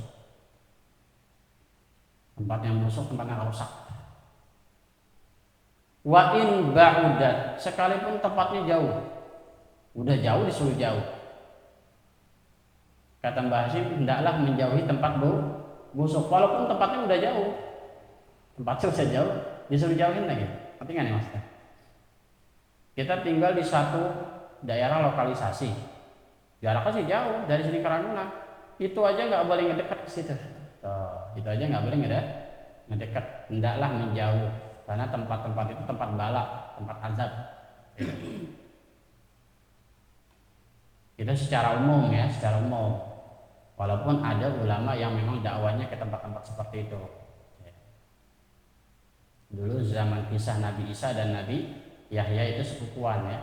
Tempat yang busuk, tempat yang rusak. Wa in ba'udat, sekalipun tempatnya jauh. Udah jauh disuruh jauh. Kata Mbah Hashim, hendaklah menjauhi tempat busuk walaupun tempatnya udah jauh. Tempatnya udah jauh, disuruh jauhin lagi. Ngerti nggak nih maksudnya? Kita tinggal di satu daerah lokalisasi. Jaraknya sih jauh dari sini ke Ragunan. Itu aja nggak boleh ngedekat ke situ. Itu aja nggak boleh ngedekat. Hendaklah menjauh. Karena tempat-tempat itu tempat bala, tempat azab. Itu secara umum ya, secara umum. Walaupun ada ulama yang memang dakwanya ke tempat-tempat seperti itu. Dulu zaman kisah Nabi Isa dan Nabi Yahya itu sepupuan ya.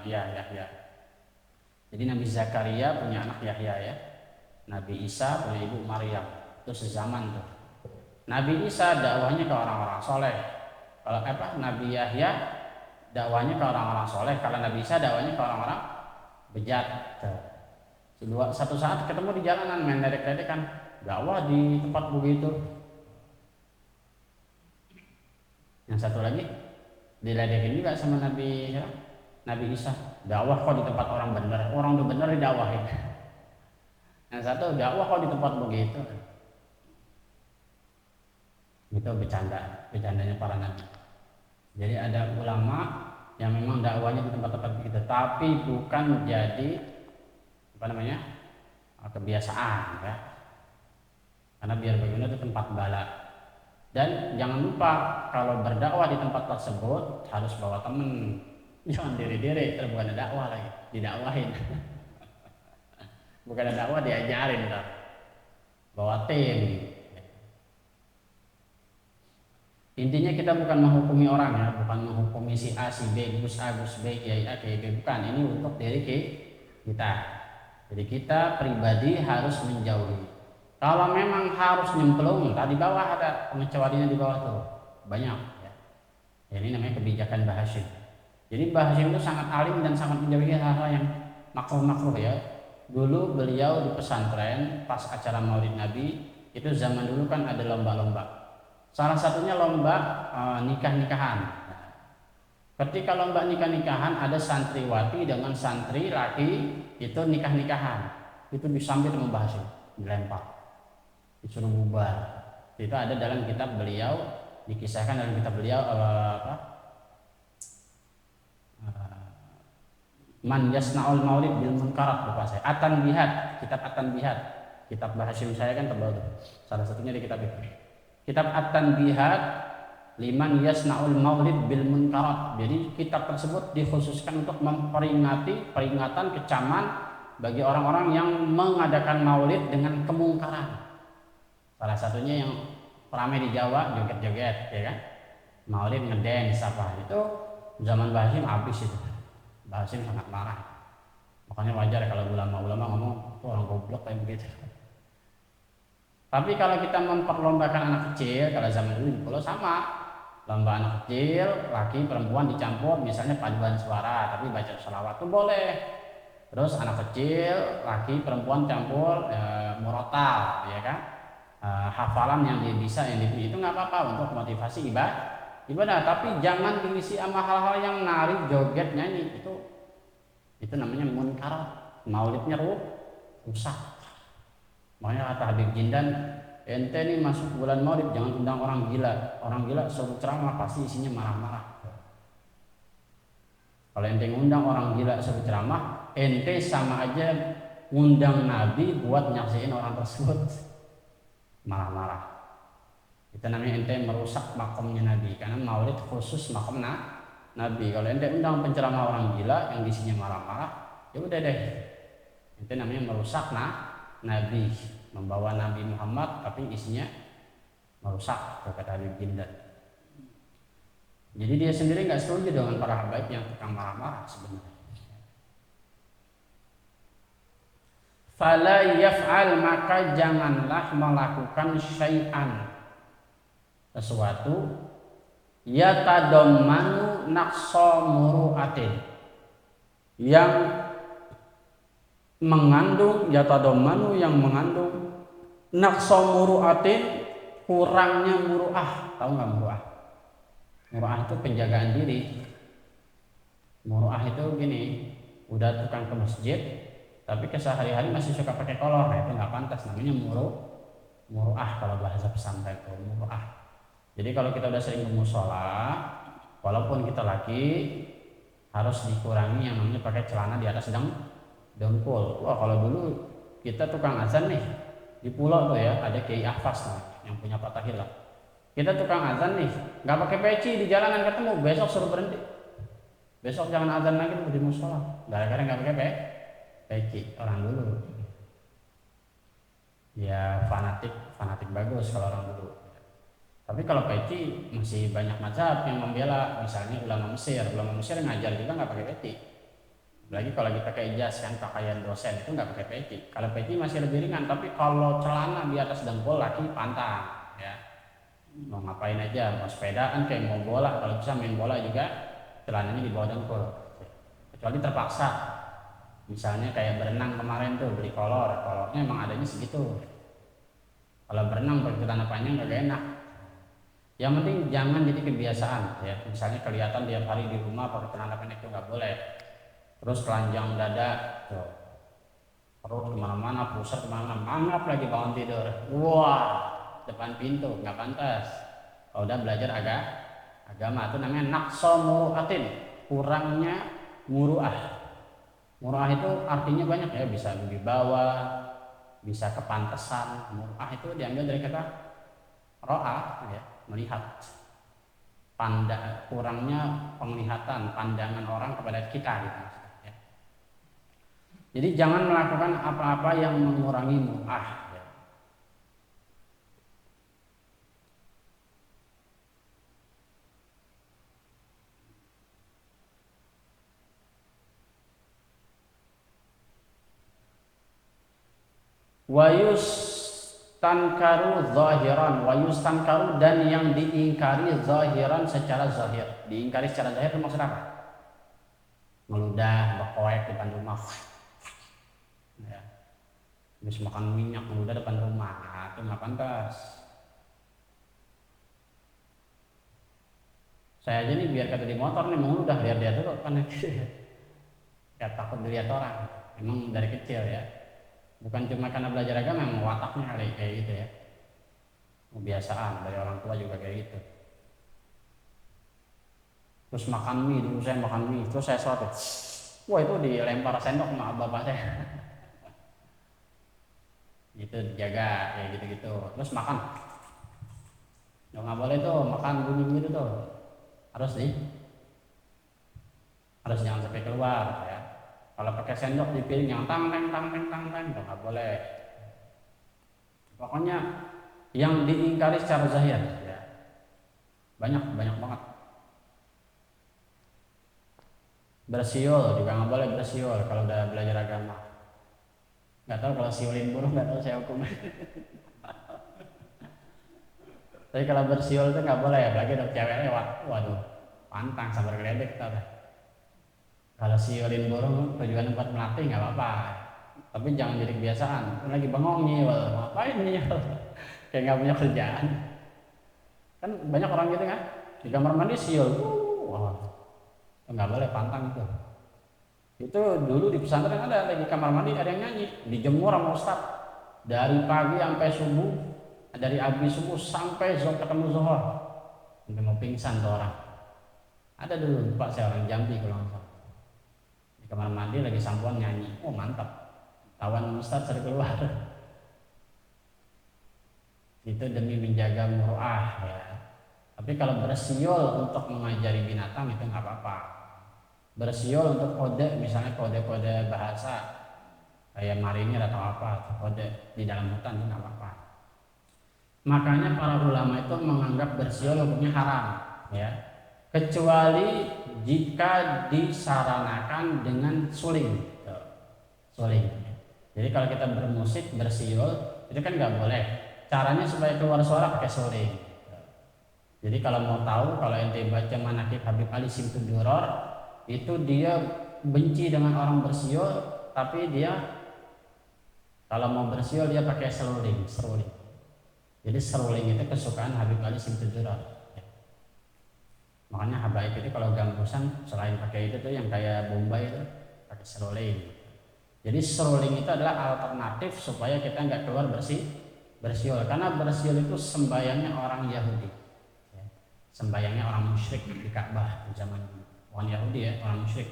Yahya. Jadi Nabi Zakaria punya anak Yahya ya. Nabi Isa punya ibu Maryam. Itu sezaman tuh. Nabi Isa dakwahnya ke orang-orang soleh. Kalau Nabi Yahya dakwahnya ke orang-orang soleh. Kalau Nabi Isa dakwahnya ke orang-orang bejat. Satu saat ketemu di jalanan, main ledek-ledek kan, dakwah di tempat begitu. Yang satu lagi diledekin juga sama Nabi Isa, dakwah kok di tempat orang benar, orang udah benar didakwahin. Yang satu dakwah kok di tempat begitu. Itu bercandanya para nabi. Jadi ada ulama yang memang dakwahnya di tempat-tempat begitu, tapi bukan jadi kebiasaan ya. Karena biar bagaimana itu tempat bala. Dan jangan lupa kalau berdakwah di tempat tersebut harus bawa temen. Jangan diri-diri, terus bukan ada dakwah lagi, didakwahin. Bukan ada dakwah, diajarin ntar. Bawa tim. Intinya kita bukan menghukumi orang ya, bukan menghukumi si A, si B, Gus A, Gus B, Kiai A, Kiai B, bukan. Ini untuk diri kita. Jadi kita pribadi harus menjauhi. Kalau memang harus nyemplung, tadi bawah ada pengecualiannya di bawah tuh banyak ya. Ini namanya kebijakan Mbah Hashim. Jadi Mbah Hashim itu sangat alim dan sangat menjauhi hal-hal yang makruh-makruh ya. Dulu beliau di pesantren pas acara Maulid Nabi itu zaman dulu kan ada lomba-lomba. Salah satunya lomba nikah-nikahan. Ketika lomba nikah-nikahan ada santriwati dengan santri laki itu nikah-nikahan, itu disambil membahas, dilempar, disuruh bubar. Itu ada dalam kitab beliau, dikisahkan dalam kitab beliau Man Yasna'ul Maulid bil Munkarat, lupa saya. At-Tanbihat, kitab At-Tanbihat, kitab Bahasim saya kan tebal tuh. Salah satunya di kitab itu. Kitab At-Tanbihat liman yasna'ul maulid bil munkarat. Jadi kitab tersebut dikhususkan untuk memperingati peringatan kecaman bagi orang-orang yang mengadakan maulid dengan kemungkaran. Salah satunya yang ramai di Jawa, joget-joget, ya kan? Maulid ngedance apa itu zaman Bahasim habis itu. Bahasim sangat marah. Makanya wajar kalau ulama-ulama ngomong tuh orang goblok kayak begitu. Tapi kalau kita memperlombakan anak kecil, kalau zaman dulu kalau sama, lomba anak kecil, laki perempuan dicampur, misalnya paduan suara, tapi baca sholawat itu boleh. Terus anak kecil, laki perempuan campur murotal, ya kan? Hafalan yang dia bisa, yang itu nggak apa-apa untuk motivasi ibadah. Tapi jangan diisi sama hal-hal yang nari, joget, nyanyi. Itu namanya munkarat. Maulidnya rusak. Makanya kata Habib Jindan, ente nih masuk bulan Maulid jangan undang orang gila. Orang gila suruh ceramah pasti isinya marah-marah. Kalau ente ngundang orang gila suruh ceramah, ente sama aja ngundang Nabi buat nyaksiin orang tersebut marah-marah. Itu namanya ente merusak makomnya Nabi, karena Maulid khusus makom Nabi. Kalau ente undang penceramah orang gila yang isinya marah-marah, ya udah deh, ente namanya merusak Nabi, membawa Nabi Muhammad tapi isinya merusak, kata Habib Jindan. Jadi dia sendiri nggak setuju dengan para habaib yang tukang marah-marah sebenarnya. Fala yaf'al, maka janganlah melakukan syai'an, sesuatu yatadammanu naqsa muru'atin, yang mengandung yang mengandung naqsa muru'atin, kurangnya muru'ah. Tahu nggak muru'ah? Muru'ah itu penjagaan diri. Muru'ah itu gini, udah tukang ke masjid tapi kesehari-hari masih suka pakai kolor, itu nggak pantas, namanya muru'ah kalau bahasa pesantren itu muru'ah. Jadi kalau kita udah sering ke musola, walaupun kita laki, harus dikurangi yang namanya pakai celana di atas dengkul. Wah, kalau dulu kita tukang azan nih di pulau tuh ya, ada Kiai Ahfas nih, yang punya Patah Hilang. Kita tukang azan nih, nggak pakai peci, di jalanan ketemu, besok suruh berhenti. Besok jangan azan lagi di musola, gara-gara nggak pakai peci. Orang dulu ya fanatik bagus kalau orang dulu. Tapi kalau peci masih banyak mazhab yang membela, misalnya ulama Mesir ngajar juga nggak pakai peci. Apalagi kalau kita pakai jas kan, pakaian dosen itu nggak pakai peci. Kalau peci masih lebih ringan, tapi kalau celana di atas dengkul laki pantang, ya. Mau ngapain aja, mau sepedaan kayak mau bola, kalau bisa main bola juga celananya di bawah dengkul. Kecuali terpaksa. Misalnya kayak berenang kemarin tuh beli kolornya emang adanya segitu. Kalau berenang pakai celana panjang gak enak. Yang penting jangan jadi kebiasaan, ya. Misalnya kelihatan tiap hari di rumah pakai celana pendek itu nggak boleh. Terus telanjang dada, tuh. Perut kemana-mana, pusat kemana-mana, mangap lagi bangun tidur. Wah, depan pintu nggak pantas. Kalau udah belajar agama itu namanya naqsa muru'atin, kurangnya muru'ah. Muru'ah itu artinya banyak ya, bisa wibawa, bisa kepantesan. Muru'ah itu diambil dari kata ro'a, ya, melihat. Kurangnya penglihatan, pandangan orang kepada kita gitu, ya. Jadi jangan melakukan apa-apa yang mengurangi muru'ah, ya. Tankaru zahiran, tankaru, dan yang diingkari zahiran secara zahir. Diingkari secara zahir itu maksud apa? Meludah, berkoek depan rumah, ya. Habis makan minyak meludah depan rumah, itu nggak pantas. Saya aja nih biar kata di motor nih mau udah lihat dia dulu kan ya takut dilihat orang. Emang dari kecil ya. Bukan cuma karena belajar agama, memang wataknya kali kayak gitu ya. Kebiasaan dari orang tua juga kayak gitu. Terus makan mie, dulu saya makan mie, terus saya sholat, wah itu dilempar sendok sama bapak saya. Gitu dijaga kayak gitu-gitu. Terus makan, nggak boleh tuh makan bunyi gitu tuh. Harus nih, harus jangan sampai keluar ya. Kalau pakai sendok di piring yang tang tang tang tang tang tang, nggak boleh. Pokoknya yang diingkari secara zahir ya. Banyak banget. Bersiul juga nggak boleh, bersiul kalau udah belajar agama. Nggak tahu kalau siulin burung, nggak tahu saya hukum. Tapi kalau bersiul itu nggak boleh, apalagi ada cewek lewat, waduh, pantang sambar geledek kita. Kalau siulin burung tujuan buat melatih nggak apa-apa, tapi jangan jadi kebiasaan. Lagi bengong nih, ngapain nih? Kayak nggak punya kerjaan. Kan banyak orang gitu kan, di kamar mandi siul, wah, nggak boleh, pantang itu. Itu dulu di pesantren ada lagi kamar mandi ada yang nyanyi, dijemur sama ustad dari pagi sampai subuh, dari abis subuh sampai ketemu zuhur, sampai mau pingsan tuh orang. Ada dulu pak saya orang Jambi kalau nggak salah, di kamar mandi lagi sampoan nyanyi, oh mantap, tawan ustad sering keluar. Itu demi menjaga muruah ya. Tapi kalau bersiul untuk mengajari binatang itu nggak apa-apa. Bersiul untuk kode, misalnya kode-kode bahasa kayak marinir atau apa, atau kode di dalam hutan itu nggak apa-apa. Makanya para ulama itu menganggap bersiul hukumnya haram ya, kecuali jika disaranakan dengan suling. Suling. Jadi kalau kita bermusik bersiul itu kan nggak boleh. Caranya supaya keluar suara pakai suling. Jadi kalau mau tahu, kalau ente baca manaqib Habib Ali Simtud Duror, itu dia benci dengan orang bersiul, tapi dia kalau mau bersiul dia pakai seruling. Jadi seruling itu kesukaan Habib Ali Simtud Duror. Makanya habaib itu kalau ganggusan selain pakai itu tuh yang kayak bombay itu pakai seruling. Jadi seruling itu adalah alternatif supaya kita nggak keluar bersiul, karena bersiul itu sembayangnya orang Yahudi. Sembayangnya orang musyrik di Ka'bah di zaman dulu. Bukan Yahudi ya, orang musyrik.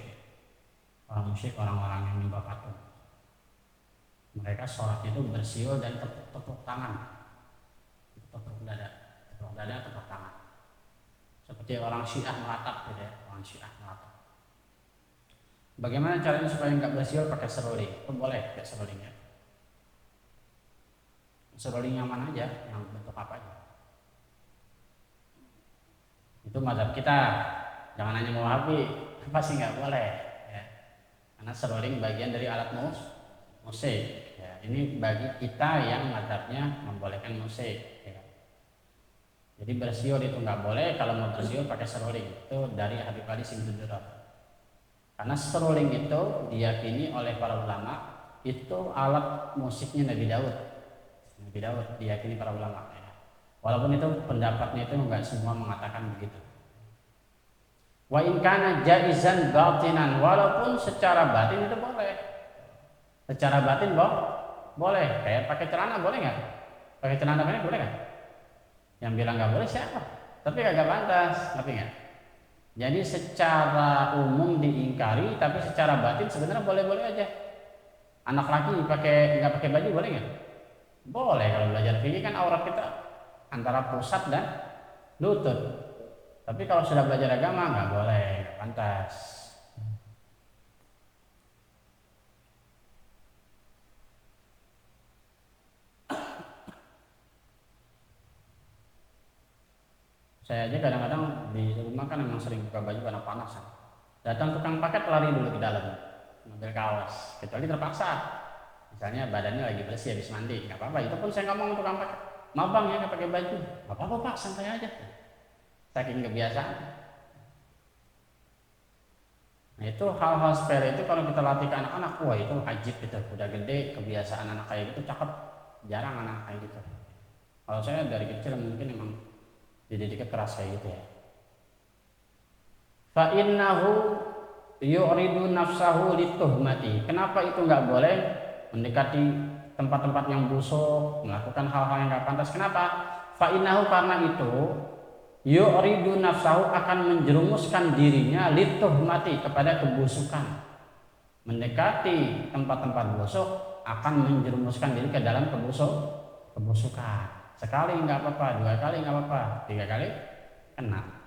Orang-orang yang menyembah patung. Mereka sholat itu bersiul dan tepuk tangan. Tepuk dada, tepuk tangan. Seperti orang Syiah meratap gitu ya, orang Syiah meratap. Bagaimana caranya supaya nggak bersiul? Pakai seruling. Itu boleh pakai seruling ya. Seruling yang mana aja, yang bentuk apa aja. Itu mazhab kita, jangan hanya mau Wahabi, pasti nggak boleh ya. Karena seruling bagian dari alat musik ya. Ini bagi kita yang mazhabnya membolehkan musik ya. Jadi bersiul itu nggak boleh, kalau mau bersiul pakai seruling. Itu dari Habib Ali Simtud Duror. Karena seruling itu diyakini oleh para ulama itu alat musiknya Nabi Daud diyakini para ulama ya. Walaupun itu pendapatnya itu nggak semua mengatakan begitu. Wa in kana jaizan batinan, walaupun secara batin itu boleh. Secara batin boleh. Kayak pakai celana boleh nggak? Pakai celana pendek boleh nggak? Yang bilang nggak boleh siapa? Tapi kagak pantas, ngerti nggak? Jadi secara umum diingkari, tapi secara batin sebenarnya boleh-boleh aja. Anak laki nggak pakai baju boleh nggak? Boleh. Kalau belajar fikih kan aurat kita antara pusat dan lutut. Tapi kalau sudah belajar agama nggak boleh, nggak pantas. Saya aja kadang-kadang di rumah kan memang sering buka baju karena panas. Datang tukang paket lari dulu ke dalam, ngambil kaos. Kecuali terpaksa. Misalnya badannya lagi bersih habis mandi, nggak apa-apa. Itu pun saya ngomong ke tukang paket, "Ma bang ya nggak pakai baju." "Nggak apa-apa pak, santai aja." Saking kebiasaan. Nah itu hal-hal sepele itu kalau kita latih ke anak-anak, wah itu ajib gitu. Udah gede kebiasaan anak kayak gitu cakep. Jarang anak kayak gitu. Kalau saya dari kecil mungkin emang dididiknya keras kayak gitu ya. Fa innahu yu'ridu nafsahu lituhmati. Kenapa itu nggak boleh mendekati tempat-tempat yang busuk, melakukan hal-hal yang nggak pantas? Kenapa? Fa innahu, karena itu yu'ridu nafsahu, akan menjerumuskan dirinya lituhmati, kepada kebusukan. Mendekati tempat-tempat busuk akan menjerumuskan diri ke dalam kebusukan. Sekali nggak apa-apa, 2 kali nggak apa-apa, 3 kali kena.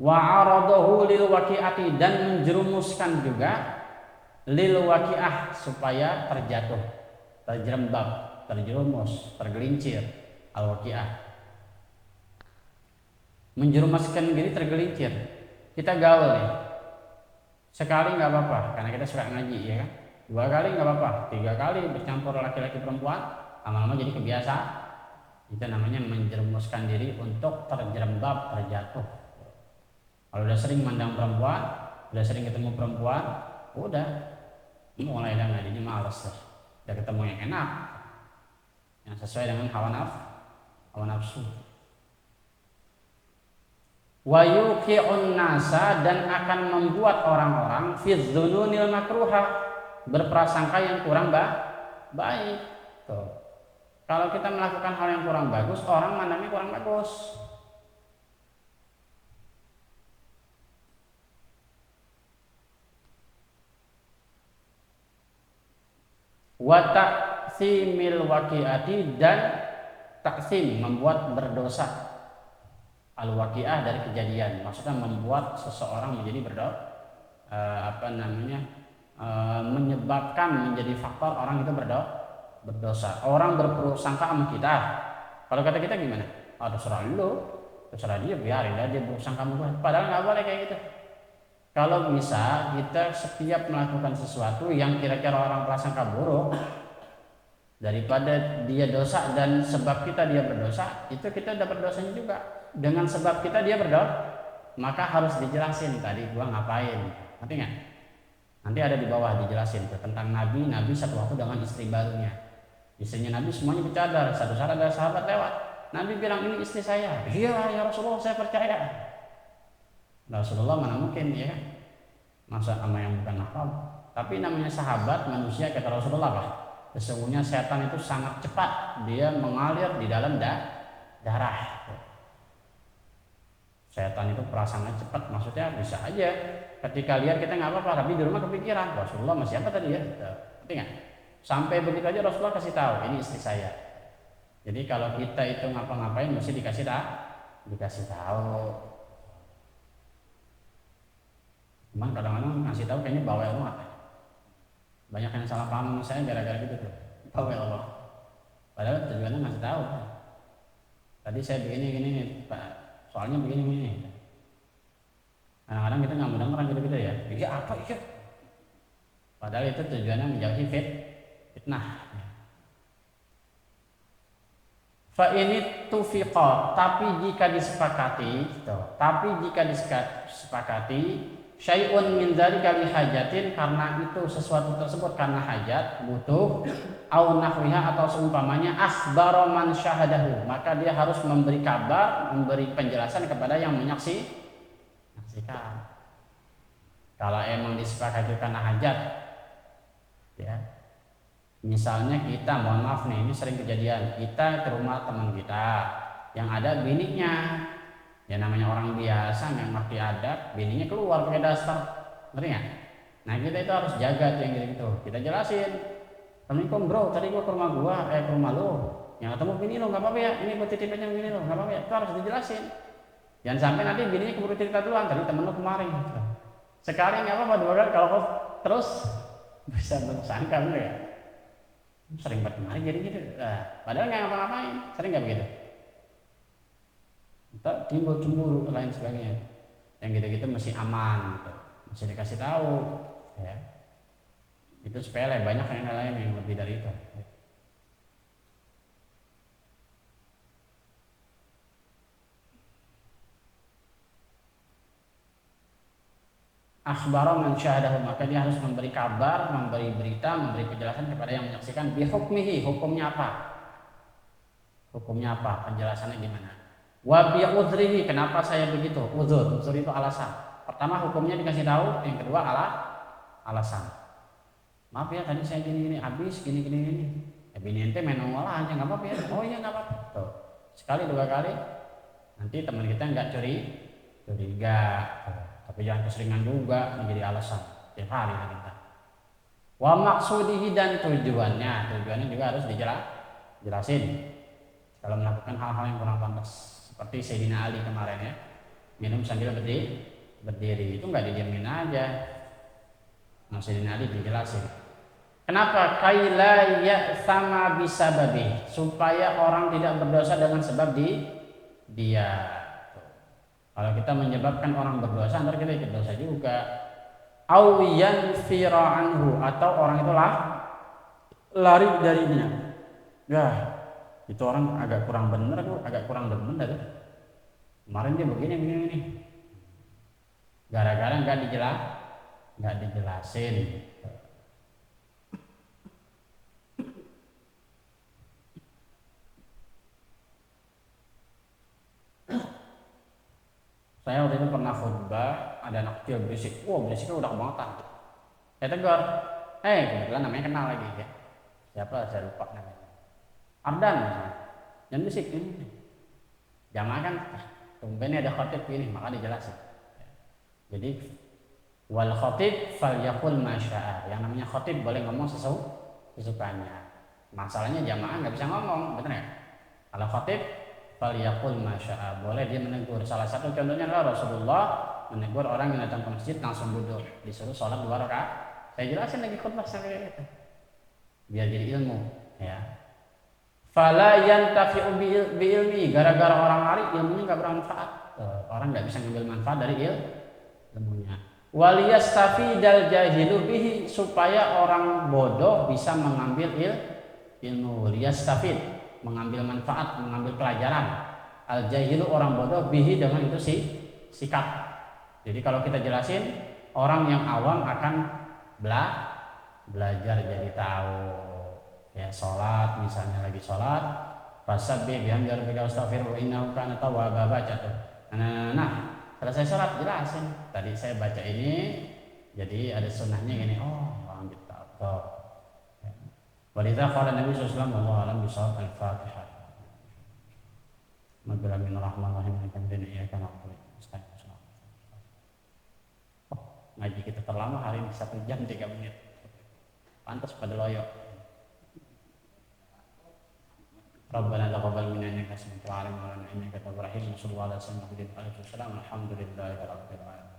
Wa aradahu lil waqi'ati, dan menjerumuskan juga lil waqi'ah, supaya terjatuh, terjerembab, terjerumus, tergelincir. Al waqi'ah, menjerumuskan diri, tergelincir. Kita gaul nih, sekali nggak apa-apa karena kita suka ngaji, ya kan? 2 kali nggak apa-apa, 3 kali bercampur laki-laki perempuan, lama-lama jadi kebiasaan. Itu namanya menjerumuskan diri untuk terjerembab, terjatuh. Kalau udah sering mandang perempuan, udah sering ketemu perempuan, udah mulai dah ngajinya males lah. Udah ketemu yang enak, yang sesuai dengan hawa nafsu. Wa yuqi'un nasa, dan akan membuat orang-orang fi dzununil makruha, berprasangka yang kurang baik. Tuh. Kalau kita melakukan hal yang kurang bagus, orang mandangnya kurang bagus. Wa ta'simil waqi'ati, dan taksim, membuat berdosa al waqi'ah, dari kejadian. Maksudnya membuat seseorang menjadi menyebabkan, menjadi faktor orang itu berdosa. Orang berprasangka sama kita, kalau kata kita gimana? Terserah lu, terserah dia, biarin aja dia bersangka sama gue. Padahal nggak boleh kayak gitu. Kalau bisa kita setiap melakukan sesuatu yang kira-kira orang prasangka buruk, daripada dia dosa dan sebab kita dia berdosa, itu kita dapat dosanya juga. Dengan sebab kita dia berdosa, maka harus dijelasin tadi gua ngapain. Ngerti nggak? Nanti ada di bawah dijelasin tuh, tentang Nabi satu waktu dengan istri barunya. Istrinya Nabi semuanya bercadar, satu saat ada sahabat lewat, Nabi bilang, ini istri saya. Iya ya Rasulullah, saya percaya. Rasulullah mana mungkin, ya kan? Masa sama yang bukan mahram. Tapi namanya sahabat manusia, kata Rasulullah, lah, sesungguhnya setan itu sangat cepat, dia mengalir di dalam darah. Setan itu perasaannya cepat, maksudnya bisa aja ketika lihat kita nggak apa-apa, tapi di rumah kepikiran Rasulullah masih apa tadi ya, nggak? Sampai begitu aja Rasulullah kasih tahu, ini istri saya. Jadi kalau kita itu ngapa-ngapain mesti dikasih tahu. Cuman kadang-kadang ngasih tahu kayaknya bawel banget. Banyak yang salah paham saya gara-gara gitu tuh. Bawel Allah. Padahal tujuannya ngasih tahu. Tadi saya begini Pak. Soalnya begini. Kadang-kadang kita nggak mau dengar gitu-gitu ya. Iya apa iya? Padahal itu tujuannya menjauhi fitnah. Fa ini tufiqa, tapi jika disepakati, syai'un min dzalika li hajatin, karena itu sesuatu tersebut karena hajat, butuh, au nahwiha, atau seumpamanya, akhbara man syahadahu, maka dia harus memberi kabar, memberi penjelasan kepada yang menyaksikan. Kalau emang disepakati karena hajat, ya. Misalnya kita, mohon maaf nih, ini sering kejadian, kita ke rumah teman kita yang ada bininya. Ya namanya orang biasa nggak ngerti adab, bininya keluar pakai daster, ngerti nggak? Nah kita itu harus jaga tuh yang gitu. Kita jelasin, Assalamualaikum bro, tadi gua ke rumah lo, yang ketemu bini lo, nggak apa-apa ya, ini gua titip aja bini lo, nggak apa-apa ya, itu harus dijelasin. Jangan sampai nanti bininya keburu cerita duluan, tadi temen lo kemarin. Sekali nggak apa-apa, 2 kali, kalau kau terus bisa bersangka bener ya. Sering banget kemarin jadi gitu, padahal nggak ngapa-ngapain, sering nggak begitu? Kita timbul cemburu dan lain sebagainya. Yang gitu-gitu mesti aman, gitu. Mesti dikasih tahu, ya. Itu sepele, banyak yang lain yang lebih dari itu. Akhbara man syahadahu, maka dia harus memberi kabar, memberi berita, memberi penjelasan kepada yang menyaksikan. Bihukmihi, hukumnya apa? Hukumnya apa? Penjelasannya gimana? Wa bi udhrihi, kenapa saya begitu? Uzur itu alasan. Pertama hukumnya dikasih tahu, yang kedua alasan. Maaf ya tadi saya gini habis gini. Ya bini ente main ngolah aja nggak apa-apa ya. Oh iya nggak apa-apa. Tuh. Sekali dua kali nanti teman kita nggak curiga. Tuh. Tapi jangan keseringan juga ini jadi alasan. Tiap hari kita. Wa maksudihi, dan tujuannya juga harus dijelasin. Kalau melakukan hal-hal yang kurang pantas seperti Sayyidina Ali kemarin ya, minum sambil berdiri itu nggak didiamin aja. Nah, Sayyidina Ali dijelasin. Kenapa? Kaila ya sama bisa babi, supaya orang tidak berdosa dengan sebab dia. Kalau kita menyebabkan orang berdosa, ntar kita ikut dosa juga. Au yanfira anhu, atau orang itulah lari darinya. Ya, itu orang agak kurang bener tuh, agak kurang demen dah tuh. Kemarin dia begini. Gara-gara nggak dijelasin. Saya waktu itu pernah khutbah, ada anak kecil berisik. Wah, berisiknya udah kebangetan. Saya tegur. Kebetulan namanya kenal lagi ya. Siapa saya lupa namanya. Ardan misalnya. Jangan berisik ini. Jamaah kan tumben ada khotib ini, maka dijelasin. Jadi wal khotib falyaqul masya'a. Yang namanya khotib boleh ngomong sesukanya. Masalahnya jamaah nggak bisa ngomong, betul ya? Kalau khotib falyaqul masya'a, boleh dia menegur. Salah satu contohnya adalah Rasulullah menegur orang yang datang ke masjid langsung duduk, disuruh sholat 2 rakaat. Saya jelasin lagi khutbah sampai itu biar jadi ilmu ya. Fala yantafi'u bi ilmi, gara-gara orang lari ilmunya nggak bermanfaat. Orang nggak bisa ngambil manfaat dari ilmunya. Waliyastafidal jahilu bihi, supaya orang bodoh bisa mengambil ilmu. Liyastafid, mengambil manfaat, mengambil pelajaran. Al jahilu, orang bodoh, bihi, dengan itu sikap. Jadi kalau kita jelasin, orang yang awam akan belajar jadi tahu. Ya, sholat misalnya, lagi sholat, fasabbih bihamdi rabbika wastaghfirhu innahu kana tawwaba, baca tuh. Nah, selesai sholat jelasin. Tadi saya baca ini, jadi ada sunnahnya gini. Oh, orang gitu tahu. Walidha qala Nabi sallallahu alaihi wasallam, wallahu a'lam bishawab, al-Fatihah. Bismillahirrahmanirrahim. Iyyaka na'budu wa iyyaka nasta'in. Ngaji kita terlama hari ini 1 jam 3 menit. Pantas pada loyo. Rabbana taqabbal minna innaka antal alim wa innaka tawwabur rahim. Sallallahu alaihi wasallam. Alhamdulillahi rabbil alamin.